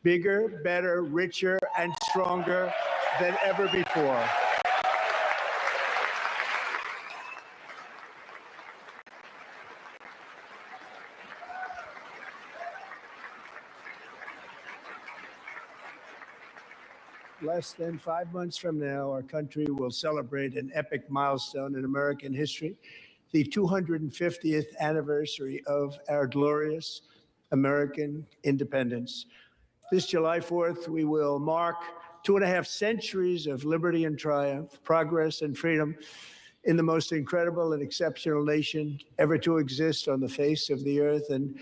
bigger, better, richer, and stronger than ever before. Less than 5 months from now, our country will celebrate an epic milestone in American history, the 250th anniversary of our glorious American independence. This July 4th, we will mark 2.5 centuries of liberty and triumph, progress and freedom in the most incredible and exceptional nation ever to exist on the face of the earth. And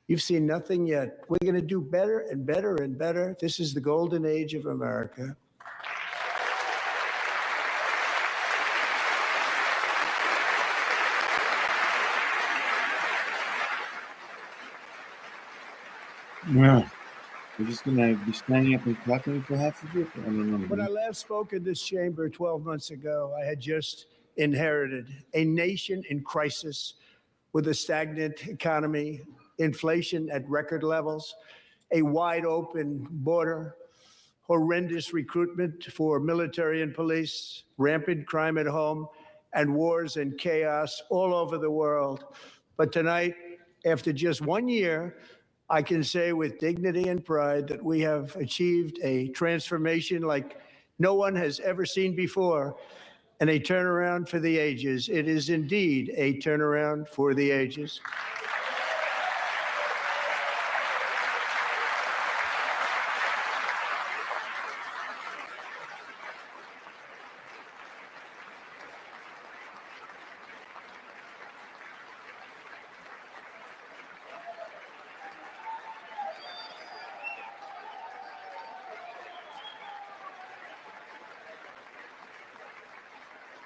you've seen nothing yet. We're going to do better and better and better. This is the golden age of America. Yeah. We're just going to be standing up and clapping for half of it? I don't know. When I last spoke in this chamber 12 months ago, I had just inherited a nation in crisis with a stagnant economy, inflation at record levels, a wide open border, horrendous recruitment for military and police, rampant crime at home, and wars and chaos all over the world. But tonight, after just 1 year, I can say with dignity and pride that we have achieved a transformation like no one has ever seen before, and a turnaround for the ages. It is indeed a turnaround for the ages.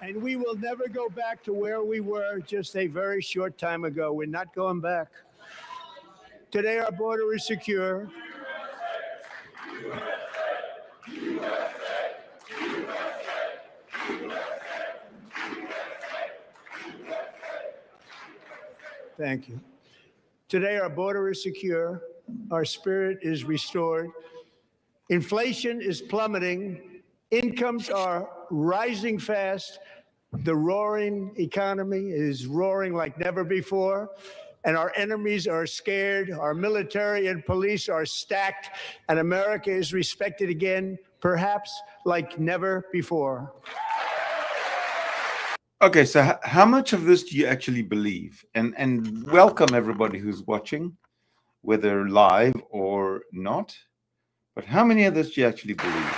And we will never go back to where we were just a very short time ago. We're not going back. Today, our border is secure. Thank you. Today, our border is secure. Our spirit is restored. Inflation is plummeting. Incomes are rising fast. The roaring economy is roaring like never before. And our enemies are scared. Our military and police are stacked. And America is respected again, perhaps like never before. Okay, so how much of this do you actually believe? And welcome everybody who's watching, whether live or not. But how many of this do you actually believe?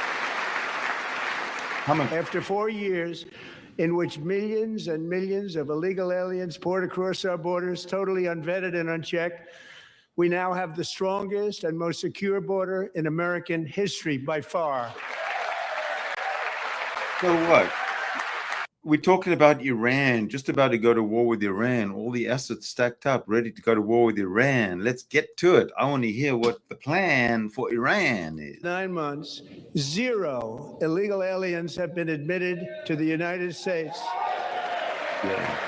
How much? After 4 years in which millions and millions of illegal aliens poured across our borders, totally unvetted and unchecked, we now have the strongest and most secure border in American history by far. So what? We're talking about Iran, just about to go to war with Iran, all the assets stacked up, ready to go to war with Iran. Let's get to it. I want to hear what the plan for Iran is. 9 months, 0 illegal aliens have been admitted to the United States. Yeah.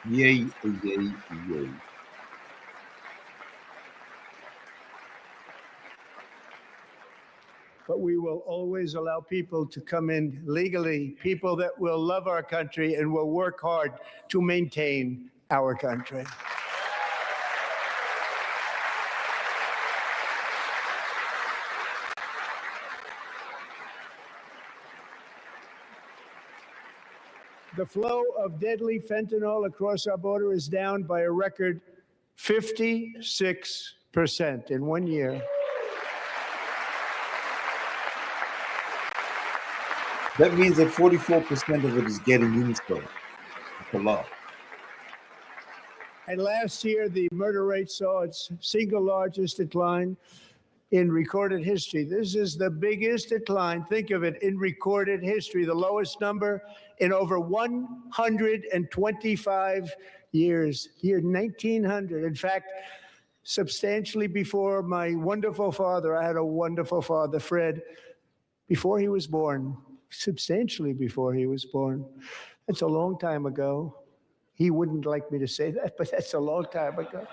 Yay, yay, yay. But we will always allow people to come in legally, people that will love our country and will work hard to maintain our country. The flow of deadly fentanyl across our border is down by a record 56% in 1 year. That means that 44% of it is getting in still. That's a lot. And last year, the murder rate saw its single largest decline in recorded history. This is the biggest decline, think of it, in recorded history, the lowest number in over 125 years, year 1900. In fact, substantially before my wonderful father, I had a wonderful father, Fred, before he was born. Substantially before he was born. That's a long time ago. He wouldn't like me to say that, but that's a long time ago.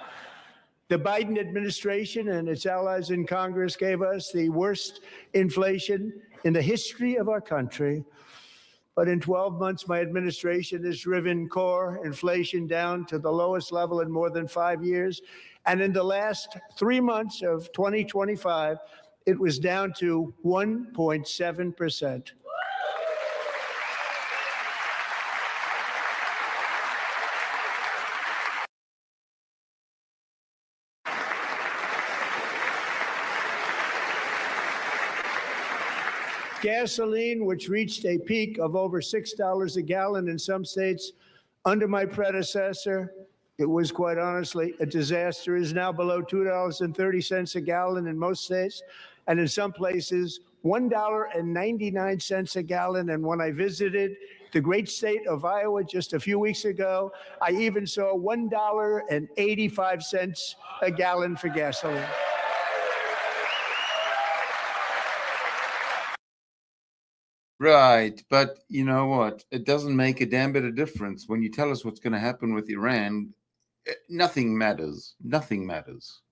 The Biden administration and its allies in Congress gave us the worst inflation in the history of our country. But in 12 months, my administration has driven core inflation down to the lowest level in more than 5 years. And in the last 3 months of 2025, it was down to 1.7%. Gasoline, which reached a peak of over $6 a gallon in some states under my predecessor, it was quite honestly a disaster, is now below $2.30 a gallon in most states, and in some places, $1.99 a gallon. And when I visited the great state of Iowa just a few weeks ago, I even saw $1.85 a gallon for gasoline. Right, but you know what? It doesn't make a damn bit of difference when you tell us what's going to happen with Iran. Nothing matters. Nothing matters.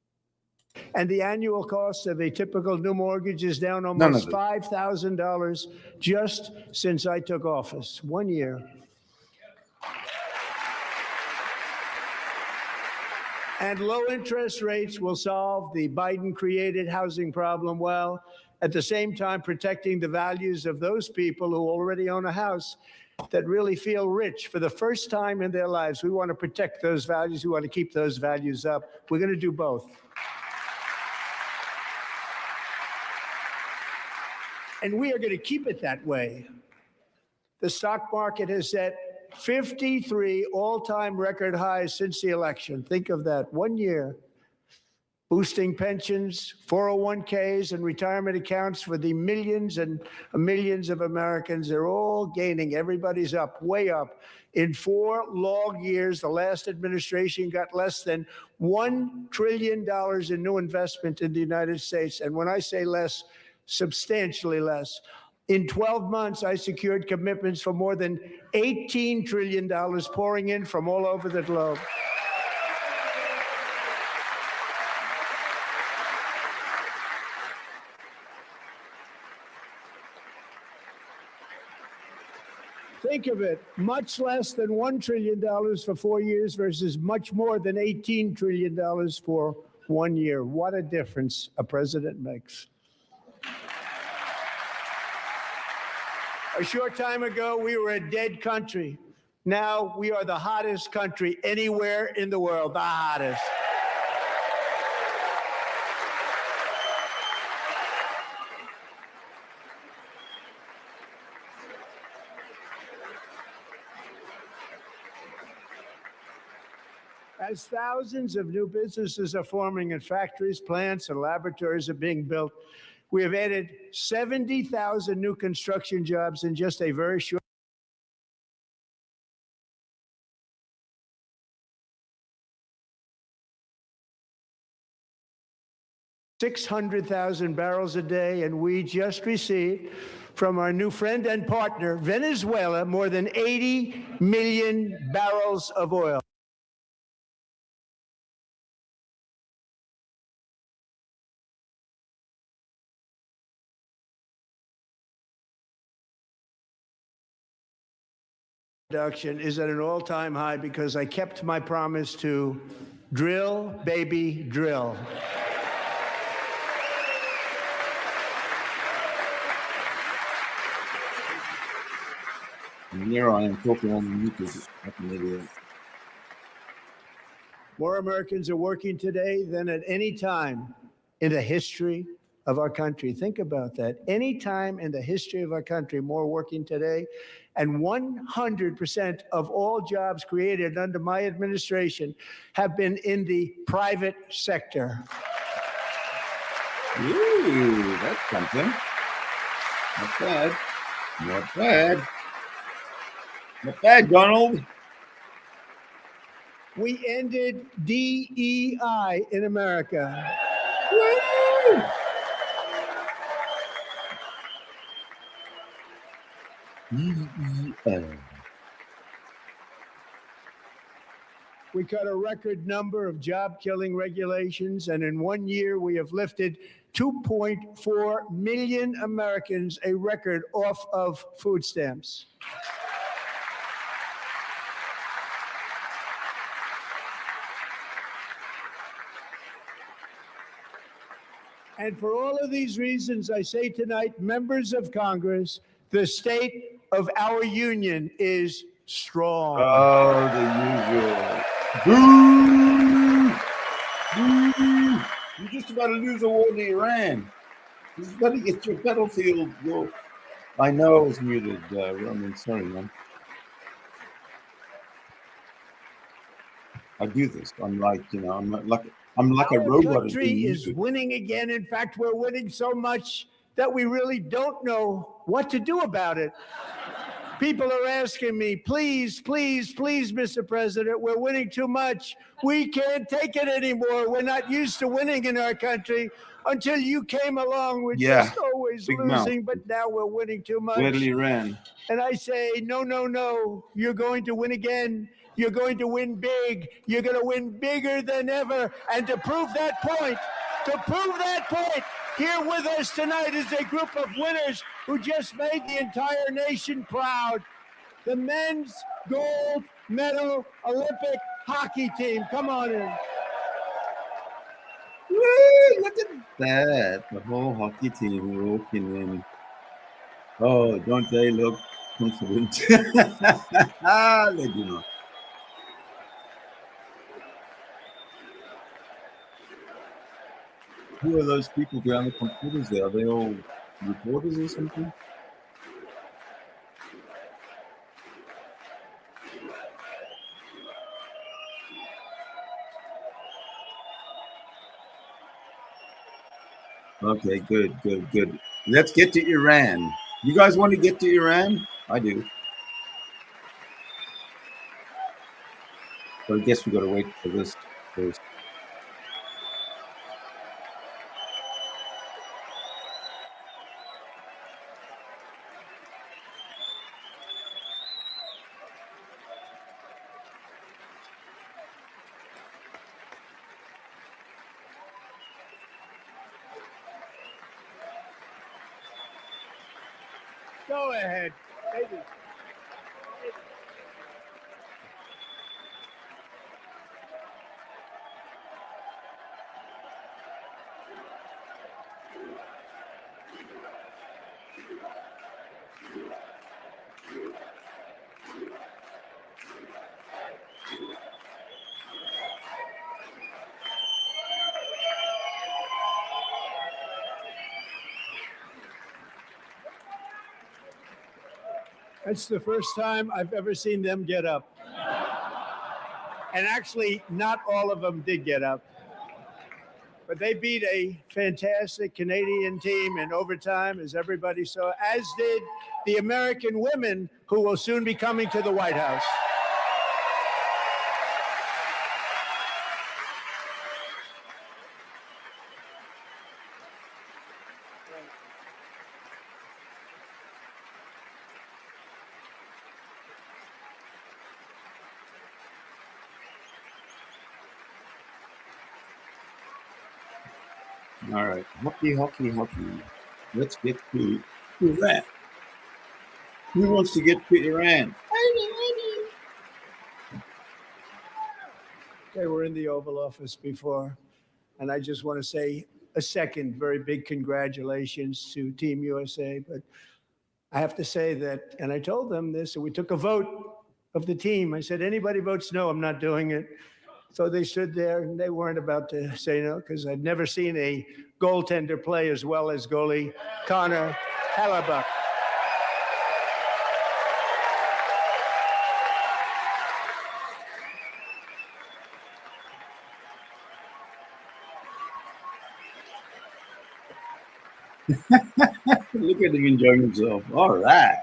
And the annual cost of a typical new mortgage is down None of almost it. $5,000 just since I took office. 1 year. And low interest rates will solve the Biden-created housing problem while at the same time protecting the values of those people who already own a house that really feel rich for the first time in their lives. We want to protect those values. We want to keep those values up. We're going to do both. And we are going to keep it that way. The stock market has set 53 all-time record highs since the election. Think of that, 1 year. Boosting pensions, 401ks, and retirement accounts for the millions and millions of Americans. They're all gaining. Everybody's up, way up. In 4 long years, the last administration got less than $1 trillion in new investment in the United States. And when I say less, substantially less. In 12 months, I secured commitments for more than $18 trillion pouring in from all over the globe. Think of it, much less than $1 trillion for 4 years versus much more than $18 trillion for 1 year. What a difference a president makes. A short time ago, we were a dead country. Now we are the hottest country anywhere in the world, the hottest. As thousands of new businesses are forming and factories, plants, and laboratories are being built, we have added 70,000 new construction jobs in just a very short 600,000 barrels a day, and we just received from our new friend and partner, Venezuela, more than 80 million barrels of oil. Production is at an all-time high because I kept my promise to drill, baby, drill. And here I am talking on the meters. More Americans are working today than at any time in the history of our country. Think about that. Any time in the history of our country, more working today. And 100% of all jobs created under my administration have been in the private sector. Ooh, that's something. Not bad. Not bad. Not bad, Donald. We ended DEI in America. Woo! DEI. We cut a record number of job-killing regulations, and in 1 year, we have lifted 2.4 million Americans, a record, off of food stamps. And for all of these reasons, I say tonight, members of Congress, the state of our union is strong. Oh, the usual. Boo! Boo! You're just about to lose a war to Iran. You just better get your battlefield. I know I was muted, Roman. Sorry, man. I do this. I'm like, I'm like a Our robot. country is winning again. In fact, we're winning so much that we really don't know what to do about it. People are asking me, please, please, please, Mr. President, we're winning too much. We can't take it anymore. We're not used to winning in our country. Until you came along, we're just always losing, but now we're winning too much. Where Iran? And I say, no, no, no, you're going to win again. You're going to win big. You're going to win bigger than ever. And to prove that point, here with us tonight is a group of winners who just made the entire nation proud. The men's gold medal Olympic hockey team. Come on in. Woo, look at that. The whole hockey team walking in. Oh, don't they look confident? They do not. Who are those people behind the computers there? Are they all reporters or something? Okay, good. Let's get to Iran. You guys want to get to Iran? I do. But I guess we got to wait for this first. Go ahead. Baby. That's the first time I've ever seen them get up. And actually, not all of them did get up. But they beat a fantastic Canadian team in overtime, as everybody saw, as did the American women who will soon be coming to the White House. All right, hockey. Let's get to Iran. Who wants to get to Iran? They were in the Oval Office before, and I just want to say a second very big congratulations to Team USA. But I have to say that, and I told them this, and we took a vote of the team. I said, anybody votes no, I'm not doing it. So they stood there, and they weren't about to say no, because I'd never seen a goaltender play as well as goalie Connor Hellebuck. Look at him enjoying himself. All right.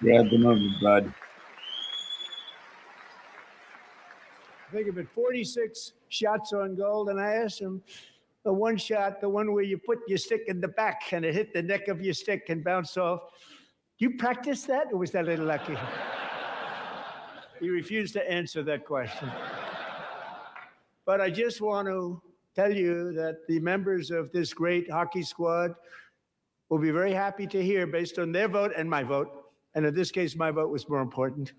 Grab them over, bud. Think of it, 46 shots on goal, and I asked him, The one shot, the one where you put your stick in the back and it hit the neck of your stick and bounced off. You practiced that, or was that a little lucky? He refused to answer that question. But I just want to tell you that the members of this great hockey squad will be very happy to hear, based on their vote and my vote, and in this case, my vote was more important,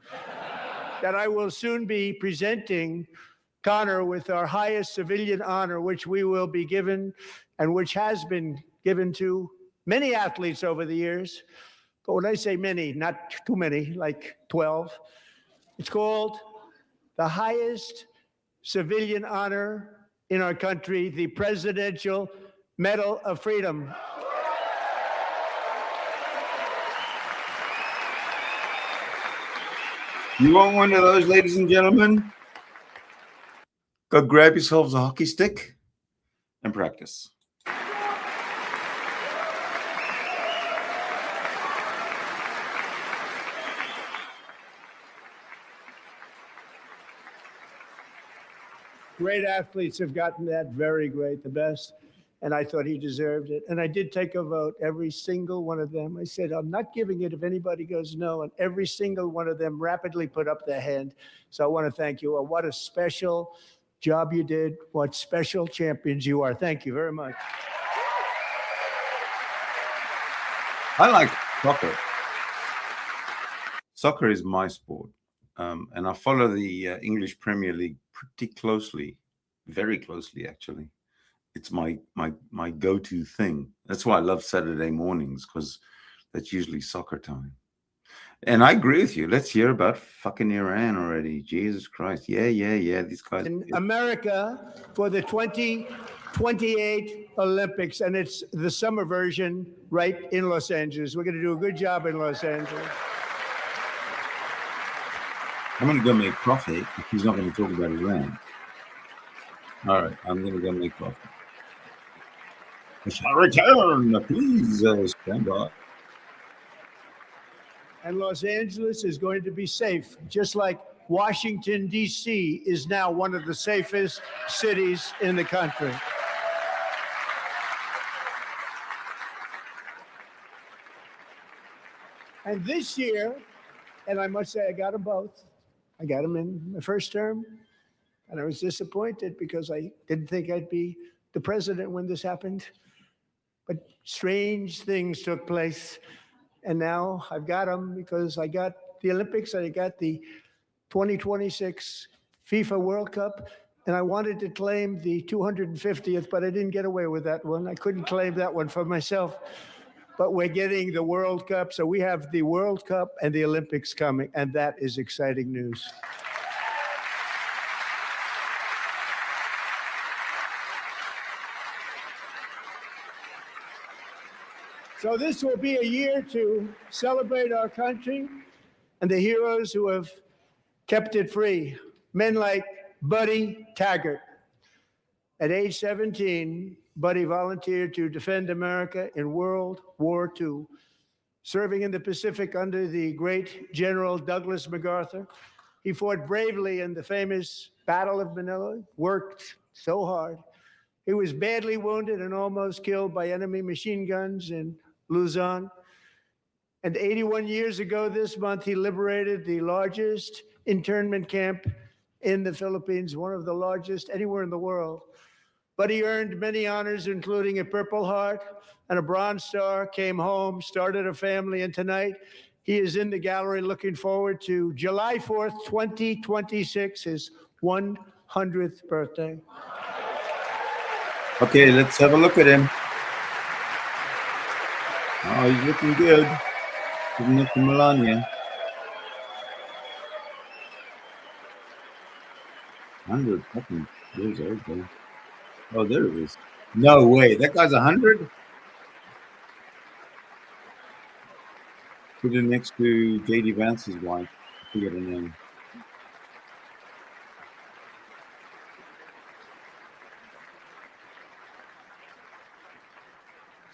that I will soon be presenting Connor with our highest civilian honor, which we will be given and which has been given to many athletes over the years. But when I say many, not too many, like 12, it's called the highest civilian honor in our country, the Presidential Medal of Freedom. You want one of those, ladies and gentlemen? Go grab yourselves a hockey stick and practice. Great athletes have gotten that, very great, the best. And I thought he deserved it. And I did take a vote, every single one of them. I said, I'm not giving it if anybody goes no. And every single one of them rapidly put up their hand. So I want to thank you. What a special job you did. What special champions you are. Thank you very much. I like soccer. Soccer is my sport. And I follow the English Premier League pretty closely, very closely, actually. It's my go-to thing. That's why I love Saturday mornings, because that's usually soccer time. And I agree with you. Let's hear about fucking Iran already. Jesus Christ. Yeah. These guys. In America for the 2028 Olympics, and it's the summer version right in Los Angeles. We're going to do a good job in Los Angeles. I'm going to go make coffee if he's not going to talk about Iran. All right, I'm going to go make coffee. I shall return. Please stand by. And Los Angeles is going to be safe, just like Washington, D.C. is now one of the safest cities in the country. And this year, and I must say I got them both. I got them in the first term, and I was disappointed because I didn't think I'd be the president when this happened. But strange things took place, and now I've got them because I got the Olympics and I got the 2026 FIFA World Cup, and I wanted to claim the 250th, but I didn't get away with that one. I couldn't claim that one for myself. But we're getting the World Cup, so we have the World Cup and the Olympics coming, and that is exciting news. So this will be a year to celebrate our country and the heroes who have kept it free. Men like Buddy Taggart. At age 17, Buddy volunteered to defend America in World War II, serving in the Pacific under the great General Douglas MacArthur. He fought bravely in the famous Battle of Manila, worked so hard. He was badly wounded and almost killed by enemy machine guns in Luzon. And 81 years ago this month, he liberated the largest internment camp in the Philippines, one of the largest anywhere in the world. But he earned many honors, including a Purple Heart and a Bronze Star, came home, started a family, and tonight he is in the gallery looking forward to July 4th, 2026, his 100th birthday. Okay, let's have a look at him. Oh, he's looking good. Looking up to Melania. 100 fucking years old, though. Oh, there it is. No way. That guy's 100? Put it next to J.D. Vance's wife. I forget her name.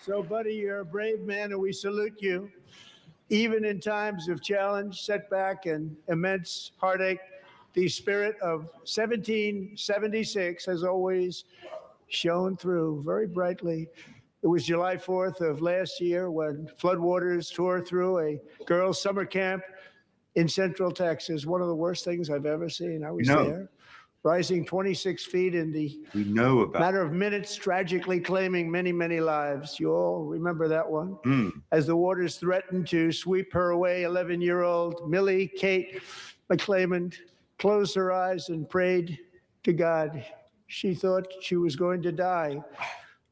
So, Buddy, you're a brave man, and we salute you. Even in times of challenge, setback, and immense heartache, the spirit of 1776 has always shone through very brightly. It was July 4th of last year when floodwaters tore through a girls' summer camp in Central Texas. One of the worst things I've ever seen. I was there, rising 26 feet in the matter of minutes, tragically claiming many, many lives. You all remember that one? As the waters threatened to sweep her away, 11-year-old Millie Kate McClament closed her eyes and prayed to God. She thought she was going to die.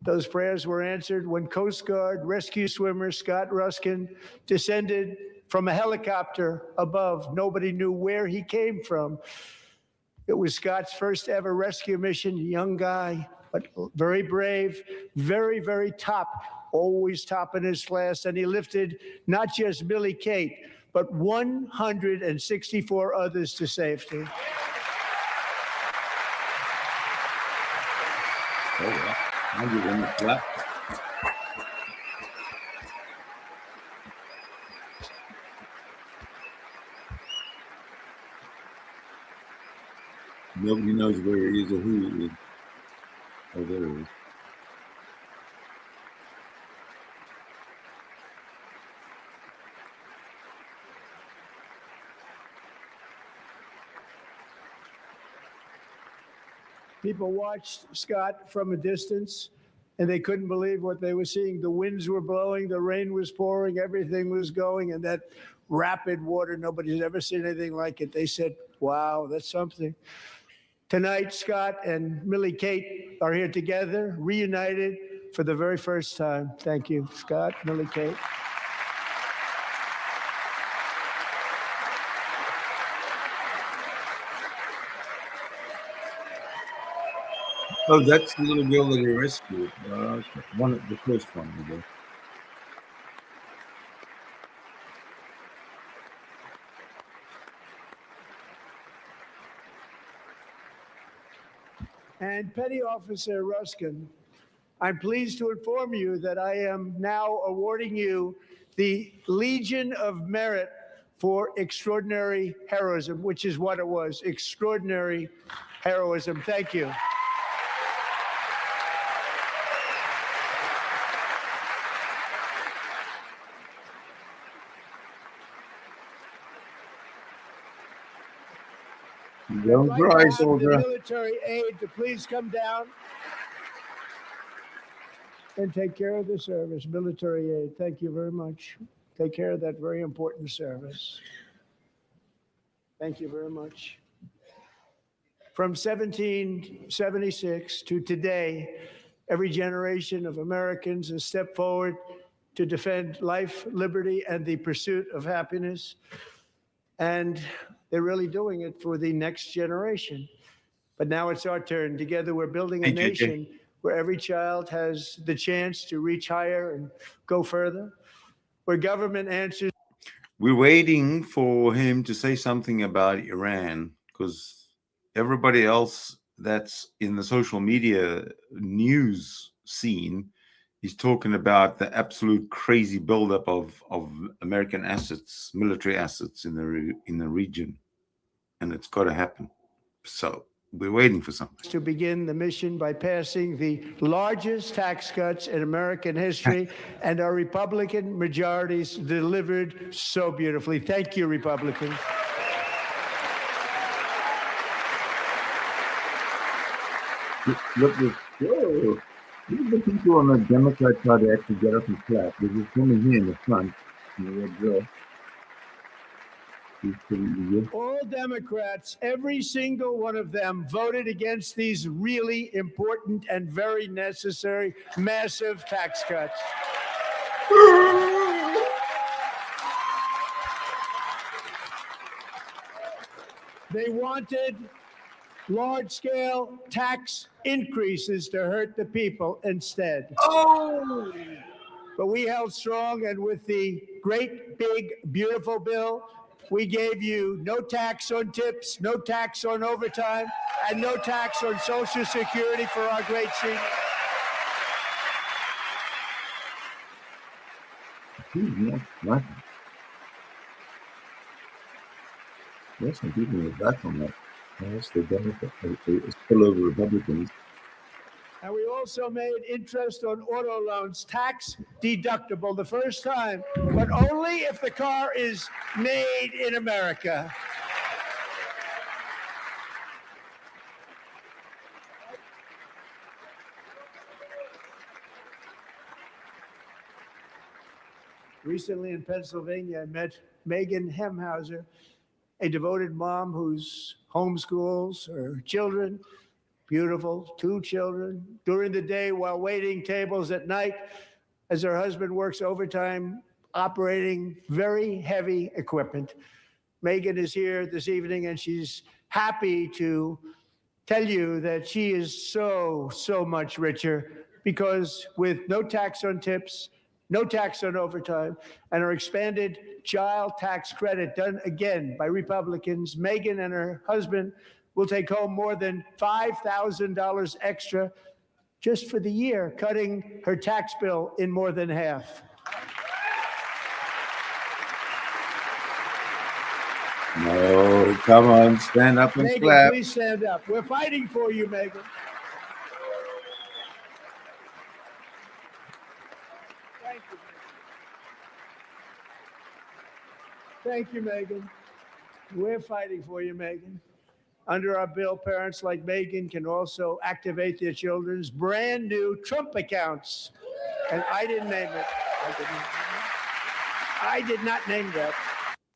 Those prayers were answered when Coast Guard rescue swimmer Scott Ruskin descended from a helicopter above. Nobody knew where he came from. It was Scott's first ever rescue mission. Young guy, but very brave, very, very top, always top in his class. And he lifted not just Millie Kate, but 164 others to safety. Oh, yeah. 100 on the flat. Nobody knows where he is or who he is. Oh, there he is. People watched Scott from a distance, and they couldn't believe what they were seeing. The winds were blowing, the rain was pouring, everything was going, and that rapid water, nobody's ever seen anything like it. They said, wow, that's something. Tonight, Scott and Millie Kate are here together, reunited for the very first time. Thank you, Scott, Millie Kate. Oh, that's the little girl that he rescued. The first one, I guess. And Petty Officer Ruskin, I'm pleased to inform you that I am now awarding you the Legion of Merit for extraordinary heroism, which is what it was, extraordinary heroism. Thank you. Don't cry, The soldier. military aide to please come down and take care of the service. Military aid, thank you very much. Take care of that very important service. Thank you very much. From 1776 to today, every generation of Americans has stepped forward to defend life, liberty, and the pursuit of happiness. And they're really doing it for the next generation. But now it's our turn. Together, we're building a nation where every child has the chance to reach higher and go further, where government answers. We're waiting for him to say something about Iran, because everybody else that's in the social media news scene is talking about the absolute crazy buildup of American assets, military assets in the region, and it's got to happen. So we're waiting for something. To begin the mission by passing the largest tax cuts in American history, and our Republican majorities delivered so beautifully. Thank you, Republicans. Look, whoa. Look at the people on the Democrat side that actually get up and clap. There's this woman here in the front, in the red dress. All Democrats, every single one of them, voted against these really important and very necessary, massive tax cuts. They wanted large-scale tax increases to hurt the people instead. Oh! But we held strong, and with the great, big, beautiful bill, we gave you no tax on tips, no tax on overtime, and no tax on Social Security for our great seniors. There's some people in the back on that. Yes, the Democrats, it's still over Republicans. And we also made interest on auto loans tax deductible the first time, but only if the car is made in America. Recently in Pennsylvania, I met Megan Hemhauser, a devoted mom who's homeschools her children, beautiful, 2 children, during the day while waiting tables at night as her husband works overtime operating very heavy equipment. Megan is here this evening and she's happy to tell you that she is so much richer because with no tax on tips, no tax on overtime, and her expanded child tax credit done again by Republicans, Megan and her husband will take home more than $5,000 extra just for the year, cutting her tax bill in more than half. No, come on, stand up and Megan, clap. please stand up. We're fighting for you, Megan. Thank you. Thank you, Megan. We're fighting for you, Megan. Under our bill, parents like Megan can also activate their children's brand new Trump accounts. And I didn't name it. I did not name that.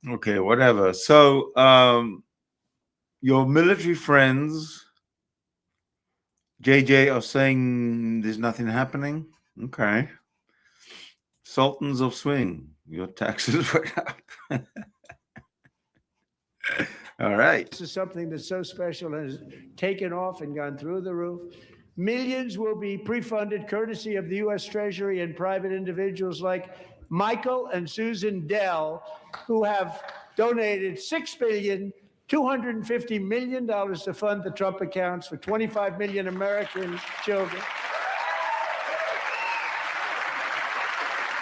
Okay, whatever. So, your military friends, JJ, are saying there's nothing happening. Okay. Sultans of Swing, your taxes went up. All right. This is something that's so special and has taken off and gone through the roof. Millions will be pre-funded courtesy of the U.S. Treasury and private individuals like Michael and Susan Dell, who have donated $6.25 billion to fund the Trump accounts for 25 million American children.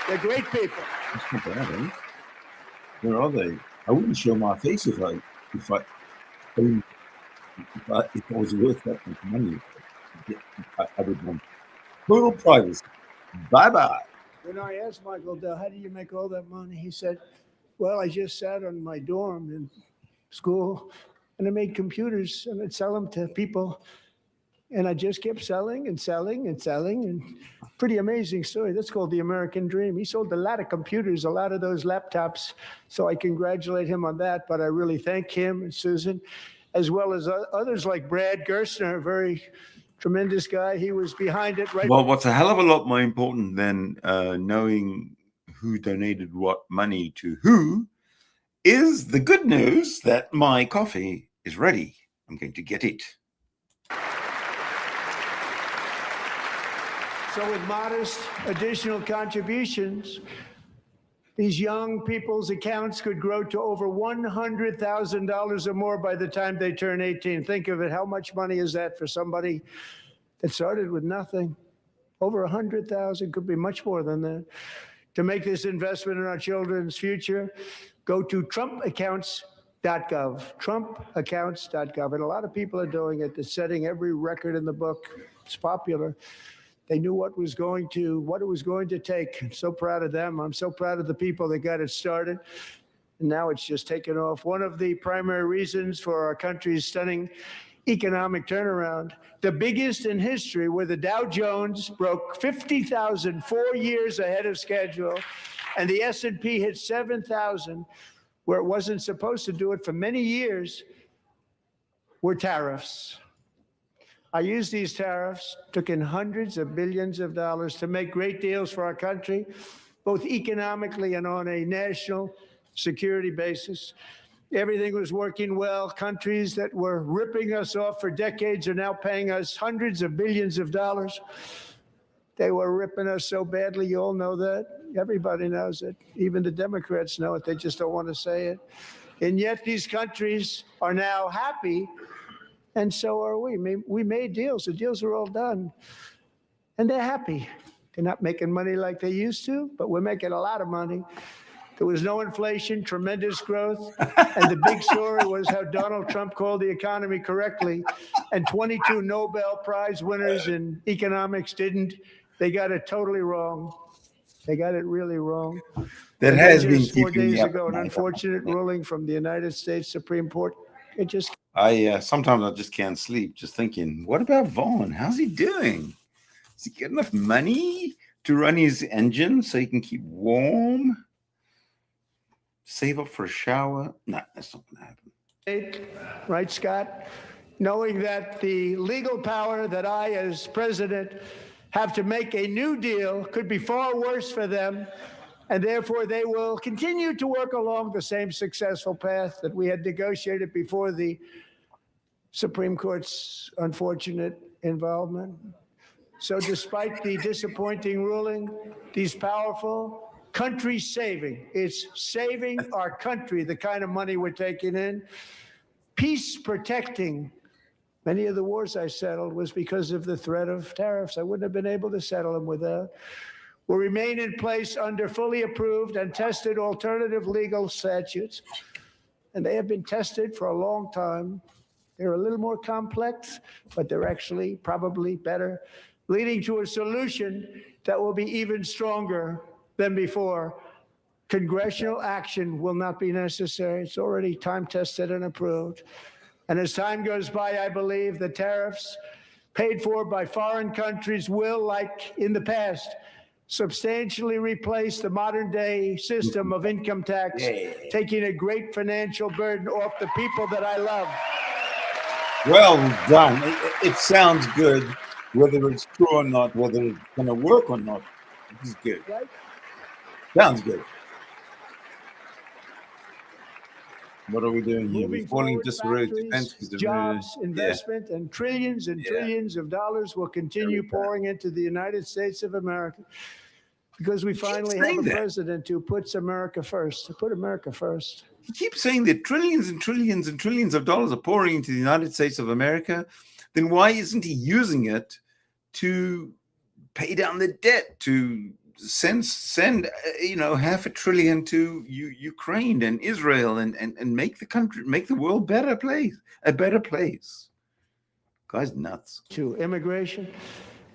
They're great people. That's not bad, eh? Where are they? I wouldn't show my face if I was worth that much money. I would want total privacy. Bye-bye. When I asked Michael Dell, how do you make all that money? He said, well, I just sat on my dorm in school and I made computers and I'd sell them to people. And I just kept selling and selling and selling. And pretty amazing story. That's called the American dream. He sold a lot of computers, a lot of those laptops. So I congratulate him on that. But I really thank him and Susan, as well as others like Brad Gerstner, a very tremendous guy. He was behind it. Right. Well, what's a hell of a lot more important than knowing who donated what money to who is the good news that my coffee is ready. I'm going to get it. So with modest additional contributions, these young people's accounts could grow to over $100,000 or more by the time they turn 18. Think of it. How much money is that for somebody that started with nothing? Over 100,000, could be much more than that. To make this investment in our children's future, go to TrumpAccounts.gov, TrumpAccounts.gov. And a lot of people are doing it. They're setting every record in the book. It's popular. They knew what it was going to take. I'm so proud of them. I'm so proud of the people that got it started. And now it's just taken off. One of the primary reasons for our country's stunning economic turnaround, the biggest in history, where the Dow Jones broke 50,000 4 years ahead of schedule, and the S&P hit 7,000, where it wasn't supposed to do it for many years, were tariffs. I used these tariffs, took in hundreds of billions of dollars to make great deals for our country, both economically and on a national security basis. Everything was working well. Countries that were ripping us off for decades are now paying us hundreds of billions of dollars. They were ripping us so badly, you all know that. Everybody knows it. Even the Democrats know it. They just don't want to say it. And yet these countries are now happy, and so are we. We made deals. The deals are all done. And they're happy. They're not making money like they used to, but we're making a lot of money. There was no inflation, tremendous growth, and the big story was how Donald Trump called the economy correctly, and 22 Nobel Prize winners in economics didn't. They got it totally wrong. They got it really wrong. That And has then been just 4 keeping me days up ago, at an night. unfortunate ruling from the United States Supreme Court. It just I sometimes I just can't sleep, just thinking, what about Vaughn? How's he doing? Does he get enough money to run his engine so he can keep warm? Save up for a shower? No, that's not going to happen. right, Scott? Knowing that the legal power that I, as president, have to make a new deal could be far worse for them, and therefore they will continue to work along the same successful path that we had negotiated before the Supreme Court's unfortunate involvement. So despite the disappointing ruling, these powerful country saving, it's saving our country, the kind of money we're taking in, peace protecting. Many of the wars I settled was because of the threat of tariffs. I wouldn't have been able to settle them without. Will remain in place under fully approved and tested alternative legal statutes. And they have been tested for a long time. They're a little more complex, but they're actually probably better, leading to a solution that will be even stronger than before. Congressional action will not be necessary. It's already time-tested and approved. And as time goes by, I believe the tariffs paid for by foreign countries will, like in the past, substantially replace the modern-day system of income tax, taking a great financial burden off the people that I love. Well done. It sounds good, whether it's true or not, whether it's going to work or not. This is good. Right? Sounds good. What are we doing here? Moving We're falling forward, disarray. factories, jobs, investment, and trillions of dollars will continue pouring into the United States of America because we finally have a president who puts America first, to put America first. You keep saying that trillions and trillions and trillions of dollars are pouring into the United States of America. Then why isn't he using it to pay down the debt, to send $500 billion to Ukraine and Israel and make the world a better place? Guy's nuts. To immigration,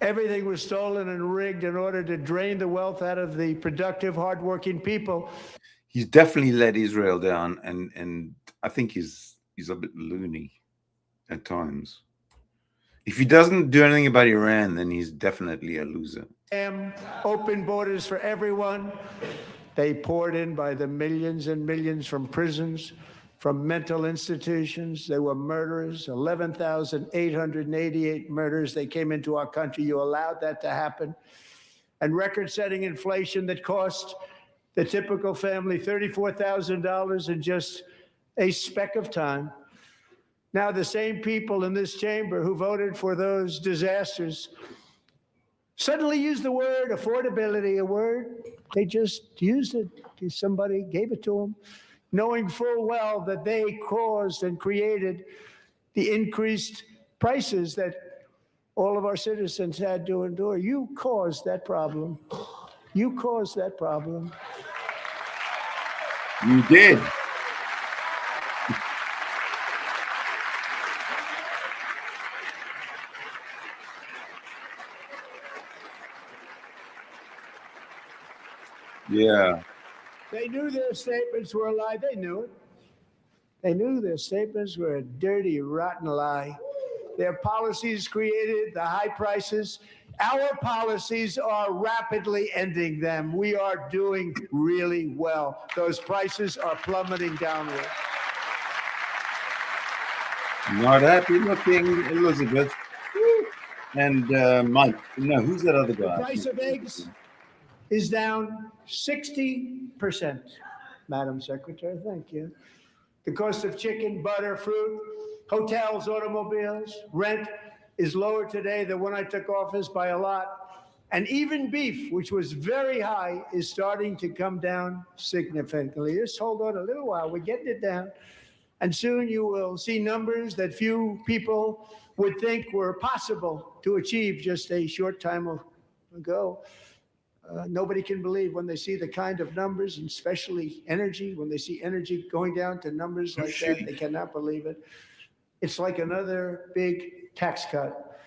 everything was stolen and rigged in order to drain the wealth out of the productive, hardworking people. He's definitely let Israel down, and I think he's a bit loony at times. If he doesn't do anything about Iran, then he's definitely a loser. Open borders for everyone. They poured in by the millions and millions from prisons, from mental institutions. They were murderers, 11,888 murders. They came into our country. You allowed that to happen. And record-setting inflation that cost the typical family $34,000 in just a speck of time. Now, the same people in this chamber who voted for those disasters suddenly used the word affordability, a word they just used it. Somebody gave it to them, knowing full well that they caused and created the increased prices that all of our citizens had to endure. You caused that problem. You caused that problem. You did. Yeah. They knew their statements were a lie. They knew it. They knew their statements were a dirty, rotten lie. Their policies created the high prices. Our policies are rapidly ending them. We are doing really well. Those prices are plummeting downward. Not happy looking, Elizabeth. And Mike. No, who's that other guy? The price of eggs is down 60%, Madam Secretary. Thank you. The cost of chicken, butter, fruit, hotels, automobiles, rent is lower today than when I took office by a lot. And even beef, which was very high, is starting to come down significantly. Just hold on a little while. We're getting it down. And soon you will see numbers that few people would think were possible to achieve just a short time ago. Nobody can believe when they see the kind of numbers, and especially energy, when they see energy going down to numbers like that, they cannot believe it. It's like another big tax cut.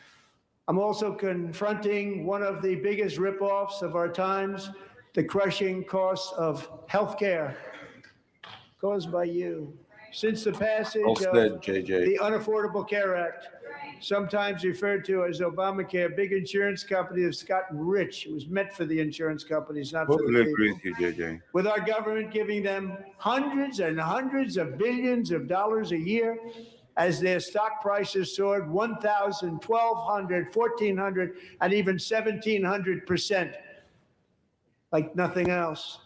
I'm also confronting one of the biggest ripoffs of our times, the crushing costs of health care caused by you. Since the passage Well said, of JJ. the Unaffordable Care Act, sometimes referred to as Obamacare, big insurance companies have gotten rich. It was meant for the insurance companies, not for the Totally agree people. with you, JJ. With our government giving them hundreds and hundreds of billions of dollars a year as their stock prices soared 1,000, 1,200, 1,400, and even 1,700%, like nothing else.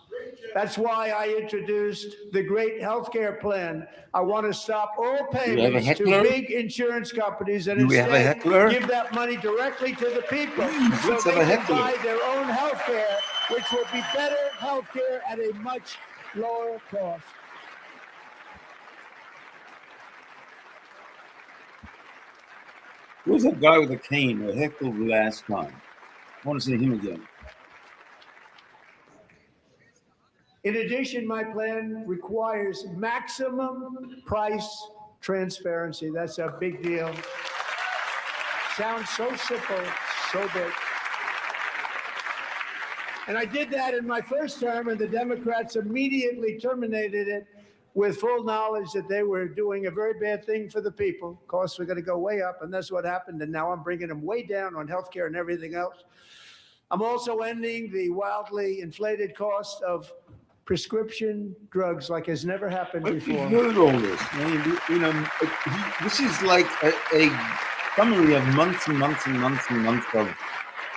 That's why I introduced the great healthcare plan. I want to stop all payments to heckler? big insurance companies and Do we have a instead heckler? give that money directly to the people so let's have they a can heckler. buy their own healthcare, which will be better healthcare at a much lower cost. Who's that guy with a cane who heckled last time? I want to see him again. In addition, my plan requires maximum price transparency. That's a big deal. Sounds so simple, so big. And I did that in my first term, and the Democrats immediately terminated it with full knowledge that they were doing a very bad thing for the people. Costs were going to go way up, and that's what happened. And now I'm bringing them way down on health care and everything else. I'm also ending the wildly inflated cost of prescription drugs like has never happened But before. you heard all this. I mean, you know, this is like a summary of months and months and months and months of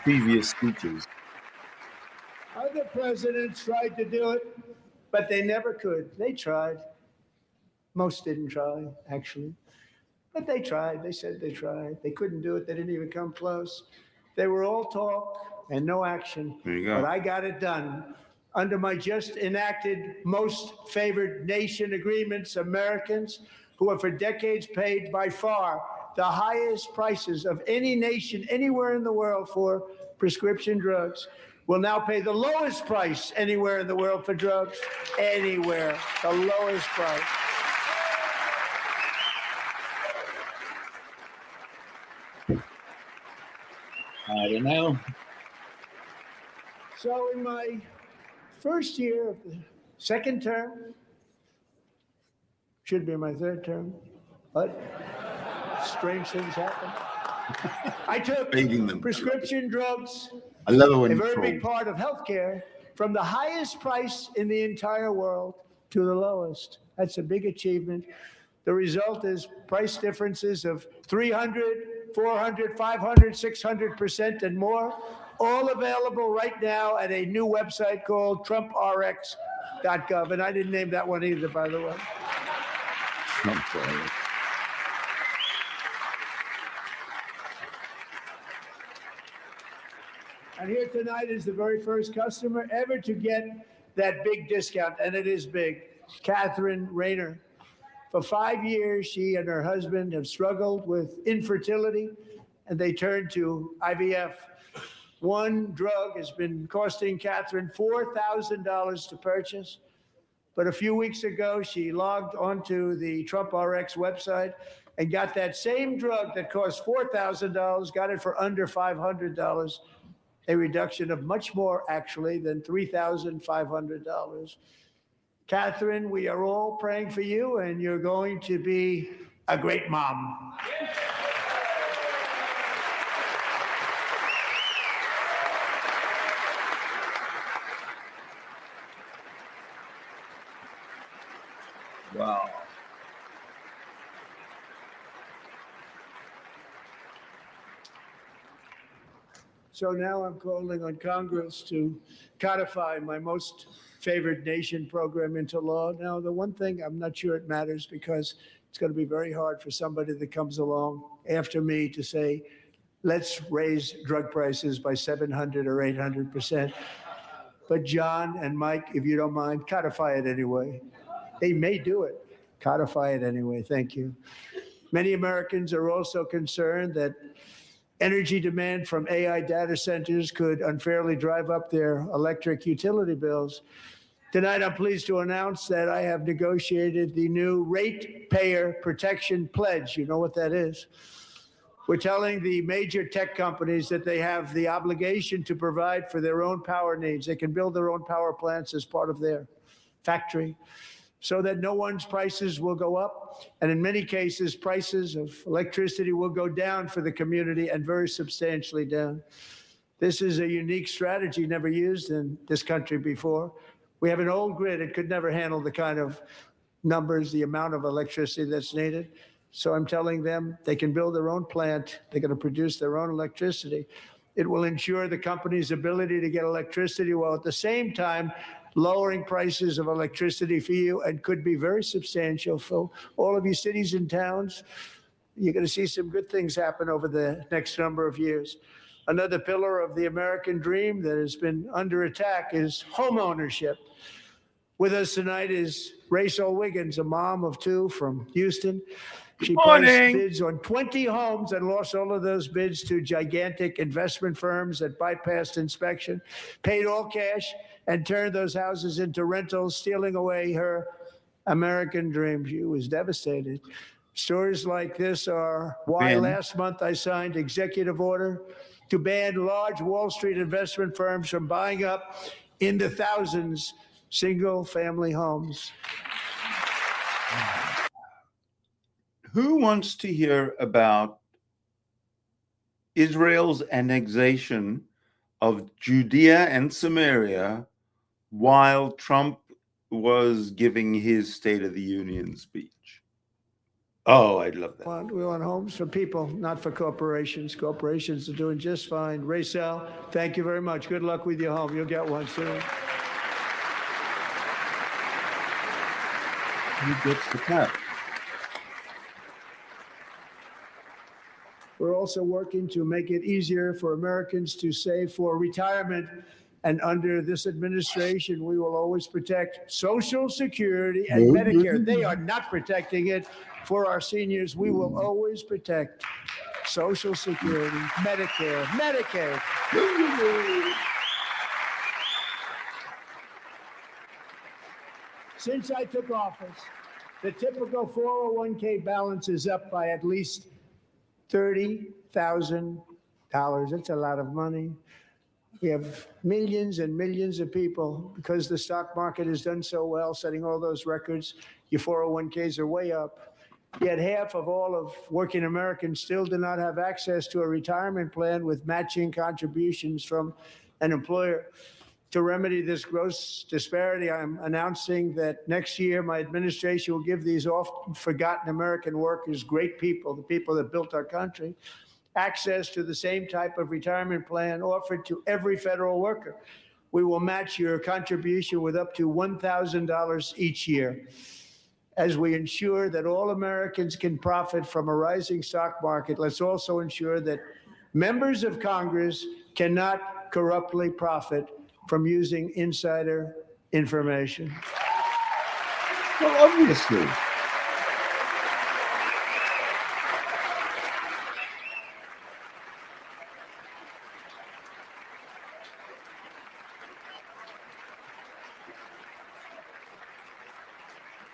previous speeches. Other presidents tried to do it, but they never could. They tried. Most didn't try, actually. But they tried. They said they tried. They couldn't do it. They didn't even come close. They were all talk and no action. There you go. But I got it done. Under my just enacted most favored nation agreements, Americans who have for decades paid by far the highest prices of any nation anywhere in the world for prescription drugs will now pay the lowest price anywhere in the world for drugs. Anywhere. The lowest price. I don't know. So in my first year of the second term, should be my third term, but strange things happen. I took Fading them. prescription drugs, I love it when a you very troll. big part of healthcare, from the highest price in the entire world to the lowest. That's a big achievement. The result is price differences of 300, 400, 500, 600% and more, all available right now at a new website called TrumpRx.gov. And I didn't name that one either, by the way. And here tonight is the very first customer ever to get that big discount, and it is big. Catherine Rayner. For 5 years, she and her husband have struggled with infertility, and they turned to IVF. One drug has been costing Catherine $4,000 to purchase. But a few weeks ago, she logged onto the Trump RX website and got that same drug that cost $4,000, got it for under $500, a reduction of much more, actually, than $3,500. Catherine, we are all praying for you, and you're going to be a great mom. Wow. So now I'm calling on Congress to codify my most favored nation program into law. Now, the one thing I'm not sure it matters because it's going to be very hard for somebody that comes along after me to say, let's raise drug prices by 700 or 800%. But John and Mike, if you don't mind, codify it anyway. They may do it. Codify it anyway. Thank you. Many Americans are also concerned that Energy demand from AI data centers could unfairly drive up their electric utility bills. Tonight, I'm pleased to announce that I have negotiated the new Ratepayer Protection Pledge. You know what that is? We're telling the major tech companies that they have the obligation to provide for their own power needs. They can build their own power plants as part of their factory so that no one's prices will go up. And in many cases, prices of electricity will go down for the community, and very substantially down. This is a unique strategy never used in this country before. We have an old grid. It could never handle the kind of numbers, the amount of electricity that's needed. So I'm telling them they can build their own plant. They're going to produce their own electricity. It will ensure the company's ability to get electricity while at the same time lowering prices of electricity for you, and could be very substantial for all of you cities and towns. You're going to see some good things happen over the next number of years. Another pillar of the American dream that has been under attack is home ownership. With us tonight is Rachel Wiggins, a mom of two from Houston. She placed bids on 20 homes and lost all of those bids to gigantic investment firms that bypassed inspection, paid all cash, and turned those houses into rentals, stealing away her American dream. She was devastated. Stories like this are why last month I signed executive order to ban large Wall Street investment firms from buying up into thousands single-family homes. Who wants to hear about Israel's annexation of Judea and Samaria while Trump was giving his State of the Union speech? Oh, I'd love that. We want homes for people, not for corporations. Corporations are doing just fine. Racel, thank you very much. Good luck with your home. You'll get one soon. Who gets the cut? We're also working to make it easier for Americans to save for retirement. And under this administration, we will always protect Social Security and Medicare. They are not protecting it for our seniors. We will always protect Social Security, Medicare, Medicaid. Since I took office, the typical 401k balance is up by at least $30,000. That's a lot of money. We have millions and millions of people, because the stock market has done so well, setting all those records. Your 401ks are way up. Yet half of all of working Americans still do not have access to a retirement plan with matching contributions from an employer. To remedy this gross disparity, I'm announcing that next year my administration will give these often forgotten American workers, great people, the people that built our country, access to the same type of retirement plan offered to every federal worker. We will match your contribution with up to $1,000 each year. As we ensure that all Americans can profit from a rising stock market, let's also ensure that members of Congress cannot corruptly profit from using insider information. Well, obviously.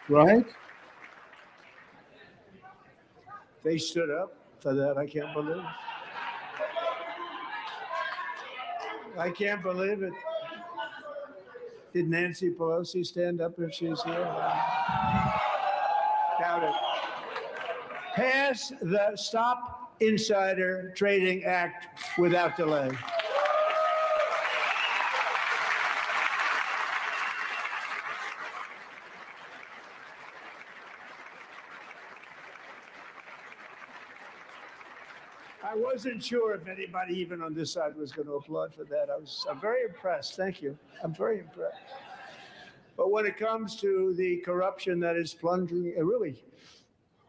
Right? They stood up for that. I can't believe it. I can't believe it. Did Nancy Pelosi stand up if she's here? Doubt it. Pass the Stop Insider Trading Act without delay. I wasn't sure if anybody, even on this side, was going to applaud for that. I'm very impressed. Thank you. I'm very impressed. But when it comes to the corruption that is plundering,